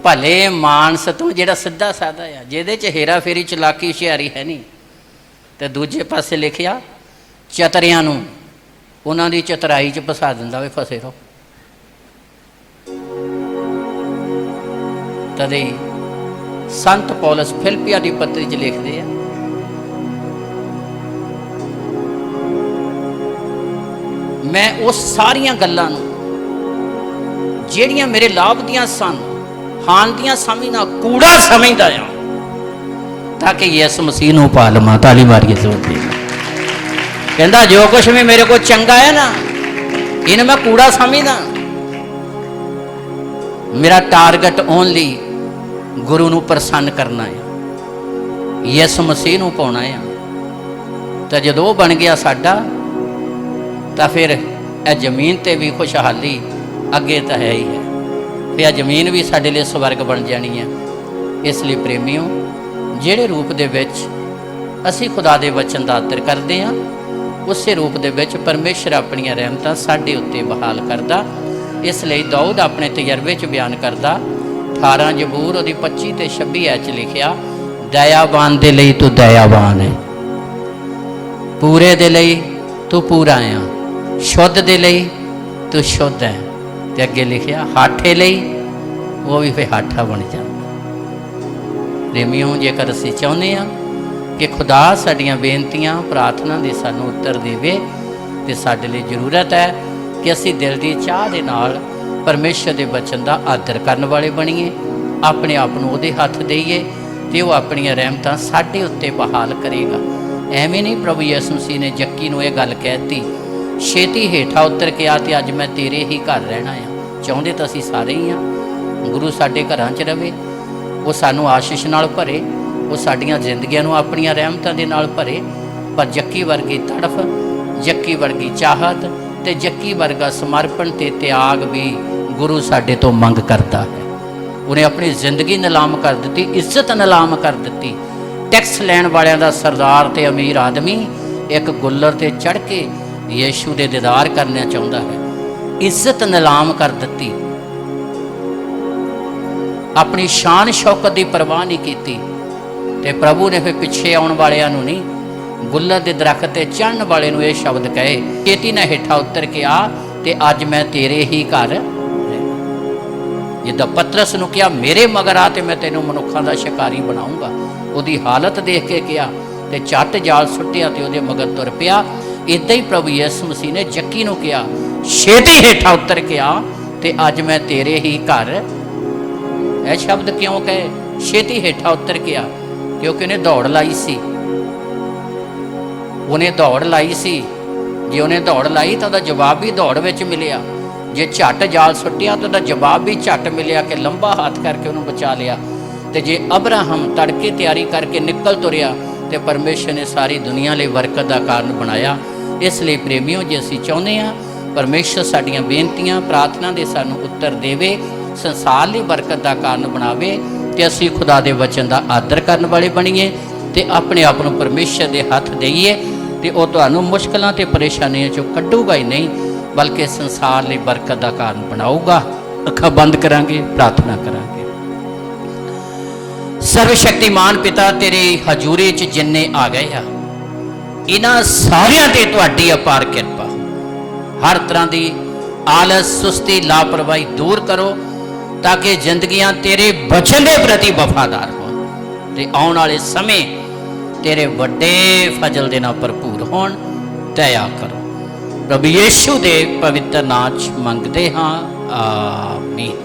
ਭਲੇ ਮਾਨਸ ਤੋਂ, ਜਿਹੜਾ ਸਿੱਧਾ ਸਾਦਾ ਆ, ਜਿਹਦੇ 'ਚ ਹੇਰਾ ਫੇਰੀ ਚਲਾਕੀ ਹੁਸ਼ਿਆਰੀ ਹੈ ਨਹੀਂ। ਤੇ ਦੂਜੇ ਪਾਸੇ ਲਿਖਿਆ, ਚਤਰਿਆਂ ਨੂੰ ਉਹਨਾਂ ਦੀ ਚਤਰਾਈ 'ਚ ਫਸਾ ਦਿੰਦਾ ਵੇ, ਫਸੇ ਰਹੋ। ਤਦੇ ਸੰਤ ਪੌਲਸ ਫਿਲਪੀਆਂ ਦੀ ਪੱਤਰੀ 'ਚ ਲਿਖਦੇ ਆ, ਮੈਂ ਉਸ ਸਾਰੀਆਂ ਗੱਲਾਂ ਨੂੰ ਜਿਹੜੀਆਂ ਮੇਰੇ ਲਾਭ ਦੀਆਂ ਸਨ, ਹਾਨ ਦੀਆਂ ਸਮਝਣਾ ਕੂੜਾ ਸਮਝਦਾ ਆ, ਤਾਂ ਕਿ ਯਿਸੂ ਮਸੀਹ ਨੂੰ ਪਾ ਲਵਾਂ। ਤਾਲੀ ਮਾਰੀਏ ਜ਼ੋਰ ਦੀ। ਕਹਿੰਦਾ ਜੋ ਕੁਛ ਵੀ ਮੇਰੇ ਕੋਲ ਚੰਗਾ ਹੈ ਨਾ, ਇਹਨੂੰ ਮੈਂ ਕੂੜਾ ਸਮਝਦਾ। ਮੇਰਾ ਟਾਰਗੇਟ ਓਨਲੀ ਗੁਰੂ ਨੂੰ ਪ੍ਰਸੰਨ ਕਰਨਾ ਆ, ਯਿਸੂ ਮਸੀਹ ਨੂੰ ਪਾਉਣਾ ਆ। ਤਾਂ ਜਦੋਂ ਉਹ ਬਣ ਗਿਆ ਸਾਡਾ, ਤਾਂ ਫਿਰ ਇਹ ਜ਼ਮੀਨ 'ਤੇ ਵੀ ਖੁਸ਼ਹਾਲੀ ਅੱਗੇ ਤਾਂ ਹੈ ਹੀ ਹੈ, ਫਿਰ ਇਹ ਜ਼ਮੀਨ ਵੀ ਸਾਡੇ ਲਈ ਸਵਰਗ ਬਣ ਜਾਣੀ ਹੈ। ਇਸ ਲਈ ਪ੍ਰੇਮੀਓ, ਜਿਹੜੇ ਰੂਪ ਦੇ ਵਿੱਚ ਅਸੀਂ ਖੁਦਾ ਦੇ ਵਚਨ ਦਾ ਆਦਰ ਕਰਦੇ ਹਾਂ, ਉਸੇ ਰੂਪ ਦੇ ਵਿੱਚ ਪਰਮੇਸ਼ਰ ਆਪਣੀਆਂ ਰਹਿਮਤਾਂ ਸਾਡੇ ਉੱਤੇ ਬਹਾਲ ਕਰਦਾ। ਇਸ ਲਈ ਦਾਊਦ ਆਪਣੇ ਤਜਰਬੇ 'ਚ ਬਿਆਨ ਕਰਦਾ, 18 ਜ਼ਬੂਰ ਉਹਦੀ 25 ਤੇ 26 ਐ 'ਚ ਲਿਖਿਆ, ਦਇਆਵਾਨ ਦੇ ਲਈ ਤੂੰ ਦਇਆਵਾਨ ਹੈ, ਪੂਰੇ ਦੇ ਲਈ ਤੂੰ ਪੂਰਾ ਆ, ਸ਼ੁੱਧ ਦੇ ਲਈ ਤੂੰ ਸ਼ੁੱਧ ਹੈ। ਤੇ ਅੱਗੇ ਲਿਖਿਆ, ਹਾਠੇ ਲਈ ਉਹ ਵੀ ਫਿਰ ਹਾਠਾ ਬਣ ਜਾਂਦਾ। ਪ੍ਰੇਮੀਓ, ਜੇਕਰ ਅਸੀਂ ਚਾਹੁੰਦੇ ਹਾਂ ਕਿ ਖੁਦਾ ਸਾਡੀਆਂ ਬੇਨਤੀਆਂ ਪ੍ਰਾਰਥਨਾ ਦੇ ਸਾਨੂੰ ਉੱਤਰ ਦੇਵੇ, ਤੇ ਸਾਡੇ ਲਈ ਜ਼ਰੂਰਤ ਹੈ ਕਿ ਅਸੀਂ ਦਿਲ ਦੀ ਚਾਹ ਦੇ ਨਾਲ ਪਰਮੇਸ਼ਰ ਦੇ ਵਚਨ ਦਾ ਆਦਰ ਕਰਨ ਵਾਲੇ ਬਣੀਏ, ਆਪਣੇ ਆਪ ਨੂੰ ਉਹਦੇ ਹੱਥ ਦੇਈਏ, ਤੇ ਉਹ ਆਪਣੀਆਂ ਰਹਿਮਤਾਂ ਸਾਡੇ ਉੱਤੇ ਬਹਾਲ ਕਰੇਗਾ। ਐਵੇਂ ਨਹੀਂ ਪ੍ਰਭੂ ਯਿਸੂ ਮਸੀਹ ਨੇ ਜੱਕੀ ਨੂੰ ਇਹ ਗੱਲ ਕਹਿਤੀ, ਛੇਤੀ ਹੇਠਾਂ ਉਤਰ ਕੇ ਆ, ਤੇ ਅੱਜ ਮੈਂ ਤੇਰੇ ਹੀ ਘਰ ਰਹਿਣਾ ਆ। ਚਾਹੁੰਦੇ ਤਾਂ ਅਸੀਂ ਸਾਰੇ ਹੀ ਆ, ਗੁਰੂ ਸਾਡੇ ਘਰਾਂ 'ਚ ਰਵੇ, ਉਹ ਸਾਨੂੰ ਆਸ਼ੀਸ਼ ਨਾਲ ਭਰੇ, ਉਹ ਸਾਡੀਆਂ ਜ਼ਿੰਦਗੀਆਂ ਨੂੰ ਆਪਣੀਆਂ ਰਹਿਮਤਾਂ ਦੇ ਨਾਲ ਭਰੇ। ਪਰ ਜੱਕੀ ਵਰਗੀ ਤੜਫ, ਜੱਕੀ ਵਰਗੀ ਚਾਹਤ, ਤੇ ਜੱਕੀ ਵਰਗਾ ਸਮਰਪਣ ਤੇ ਤਿਆਗ ਵੀ ਗੁਰੂ ਸਾਡੇ ਤੋਂ ਮੰਗ ਕਰਦਾ ਹੈ। ਉਹਨੇ ਆਪਣੀ ਜ਼ਿੰਦਗੀ ਨਿਲਾਮ ਕਰ ਦਿੱਤੀ, ਇੱਜ਼ਤ ਨਿਲਾਮ ਕਰ ਦਿੱਤੀ। ਟੈਕਸ ਲੈਣ ਵਾਲਿਆਂ ਦਾ ਸਰਦਾਰ ਤੇ ਅਮੀਰ ਆਦਮੀ ਇੱਕ ਗੁੱਲਰ ਤੇ ਚੜ੍ਹ ਕੇ ਯੀਸ਼ੂ ਦੇ ਦੀਦਾਰ ਕਰਨਾ ਚਾਹੁੰਦਾ ਹੈ, ਇੱਜ਼ਤ ਨਿਲਾਮ ਕਰ ਦਿੱਤੀ। ਆਪਣੀ ਸ਼ਾਨ ਸ਼ੌਕਤ ਦੀ ਪਰਵਾਹ ਨਹੀਂ ਕੀਤੀ। ਤੇ ਪ੍ਰਭੂ ਨੇ ਫਿਰ ਪਿੱਛੇ ਆਉਣ ਵਾਲਿਆਂ ਨੂੰ ਨਹੀਂ, ਗੁੱਲਰ ਦੇ ਦਰਖਤ ਤੇ ਚੜ੍ਹਨ ਵਾਲੇ ਨੂੰ ਇਹ ਸ਼ਬਦ ਕਹੇ, ਛੇਤੀ ਨਾ ਹੇਠਾਂ ਉਤਰ ਕੇ ਆ, ਤੇ ਅੱਜ ਮੈਂ ਤੇਰੇ ਹੀ ਘਰ ਰਹਿਣਾ। ਜਿੱਦਾਂ ਪਤਰਸ ਨੂੰ ਕਿਹਾ, ਮੇਰੇ ਮਗਰ ਆ ਤੇ ਮੈਂ ਤੈਨੂੰ ਮਨੁੱਖਾਂ ਦਾ ਸ਼ਿਕਾਰੀ ਬਣਾਉਂਗਾ। ਉਹਦੀ ਹਾਲਤ ਦੇਖ ਕੇ ਕਿਹਾ, ਤੇ ਝੱਟ ਜਾਲ ਸੁੱਟਿਆ ਤੇ ਉਹਦੇ ਮਗਰ ਤੁਰ ਪਿਆ। ਇੱਦਾਂ ਹੀ ਪ੍ਰਭੂ ਯਿਸੂ ਮਸੀਹ ਨੇ ਜੱਕੀ ਨੂੰ ਕਿਹਾ, ਛੇਤੀ ਹੇਠਾਂ ਉਤਰ ਕੇ ਆ ਤੇ ਅੱਜ ਮੈਂ ਤੇਰੇ ਹੀ ਘਰ। ਇਹ ਸ਼ਬਦ ਕਿਉਂ ਕਹੇ ਛੇਤੀ ਹੇਠਾਂ ਉਤਰ ਕੇ ਆ? ਕਿਉਂਕਿ ਉਹਨੇ ਦੌੜ ਲਾਈ ਸੀ, ਉਹਨੇ ਦੌੜ ਲਾਈ ਸੀ। ਜੇ ਉਹਨੇ ਦੌੜ ਲਾਈ ਤਾਂ ਉਹਦਾ ਜਵਾਬ ਵੀ ਦੌੜ ਵਿੱਚ ਮਿਲਿਆ। ਜੇ ਝੱਟ ਜਾਲ ਸੁੱਟਿਆ ਤਾਂ ਉਹਦਾ ਜਵਾਬ ਵੀ ਝੱਟ ਮਿਲਿਆ ਕਿ ਲੰਬਾ ਹੱਥ ਕਰਕੇ ਉਹਨੂੰ ਬਚਾ ਲਿਆ। ਤੇ ਜੇ ਅਬਰਾਹਮ ਤੜਕੇ ਤਿਆਰੀ ਕਰਕੇ ਨਿਕਲ ਤੁਰਿਆ ਤੇ ਪਰਮੇਸ਼ਰ ਨੇ ਸਾਰੀ ਦੁਨੀਆ ਲਈ ਬਰਕਤ ਦਾ ਕਾਰਨ ਬਣਾਇਆ। ਇਸ ਲਈ ਪ੍ਰੇਮੀਓ, ਜੇ ਅਸੀਂ ਚਾਹੁੰਦੇ ਹਾਂ ਪਰਮੇਸ਼ਰ ਸਾਡੀਆਂ ਬੇਨਤੀਆਂ ਪ੍ਰਾਰਥਨਾ ਦੇ ਸਾਨੂੰ ਉੱਤਰ ਦੇਵੇ, ਸੰਸਾਰ ਲਈ ਬਰਕਤ ਦਾ ਕਾਰਨ ਬਣਾਵੇ, ਤੇ ਅਸੀਂ ਖੁਦਾ ਦੇ ਵਚਨ ਦਾ ਆਦਰ ਕਰਨ ਵਾਲੇ ਬਣੀਏ ਤੇ ਆਪਣੇ ਆਪ ਨੂੰ ਪਰਮੇਸ਼ਰ ਦੇ ਹੱਥ ਦੇਈਏ, ਤੇ ਉਹ ਤੁਹਾਨੂੰ ਮੁਸ਼ਕਲਾਂ ਤੇ ਪਰੇਸ਼ਾਨੀਆਂ ਚੋਂ ਕੱਢੂਗਾ ਹੀ ਨਹੀਂ, ਬਲਕਿ ਸੰਸਾਰ ਲਈ ਬਰਕਤ ਦਾ ਕਾਰਨ ਬਣਾਊਗਾ। ਅੱਖਾਂ ਬੰਦ ਕਰਾਂਗੇ, ਪ੍ਰਾਰਥਨਾ ਕਰਾਂਗੇ। ਸਰਵ ਸ਼ਕਤੀਮਾਨ ਪਿਤਾ, ਤੇਰੀ ਹਜ਼ੂਰੀ 'ਚ ਜਿੰਨੇ ਆ ਗਏ ਆ, ਇਹਨਾਂ ਸਾਰਿਆਂ ਤੇ ਤੁਹਾਡੀ ਅਪਾਰ ਕਿਰਪਾ। ਹਰ ਤਰ੍ਹਾਂ ਦੀ ਆਲਸ, ਸੁਸਤੀ, ਲਾਪਰਵਾਹੀ ਦੂਰ ਕਰੋ, ਤਾਂ ਕਿ ਜ਼ਿੰਦਗੀਆਂ ਤੇਰੇ ਬਚਨ ਦੇ ਪ੍ਰਤੀ ਵਫਾਦਾਰ ਹੋਣ ਤੇ ਆਉਣ ਵਾਲੇ ਸਮੇਂ ਤੇਰੇ ਵੱਡੇ ਫਜ਼ਲ ਦੇ ਨਾਲ ਭਰਪੂਰ ਹੋਣ। ਦਇਆ ਕਰੋ, ਪ੍ਰਭੂ ਯੀਸ਼ੂ ਦੇ ਪਵਿੱਤਰ ਨਾਮ 'ਚ ਮੰਗਦੇ ਹਾਂ, ਆਮੀਨ।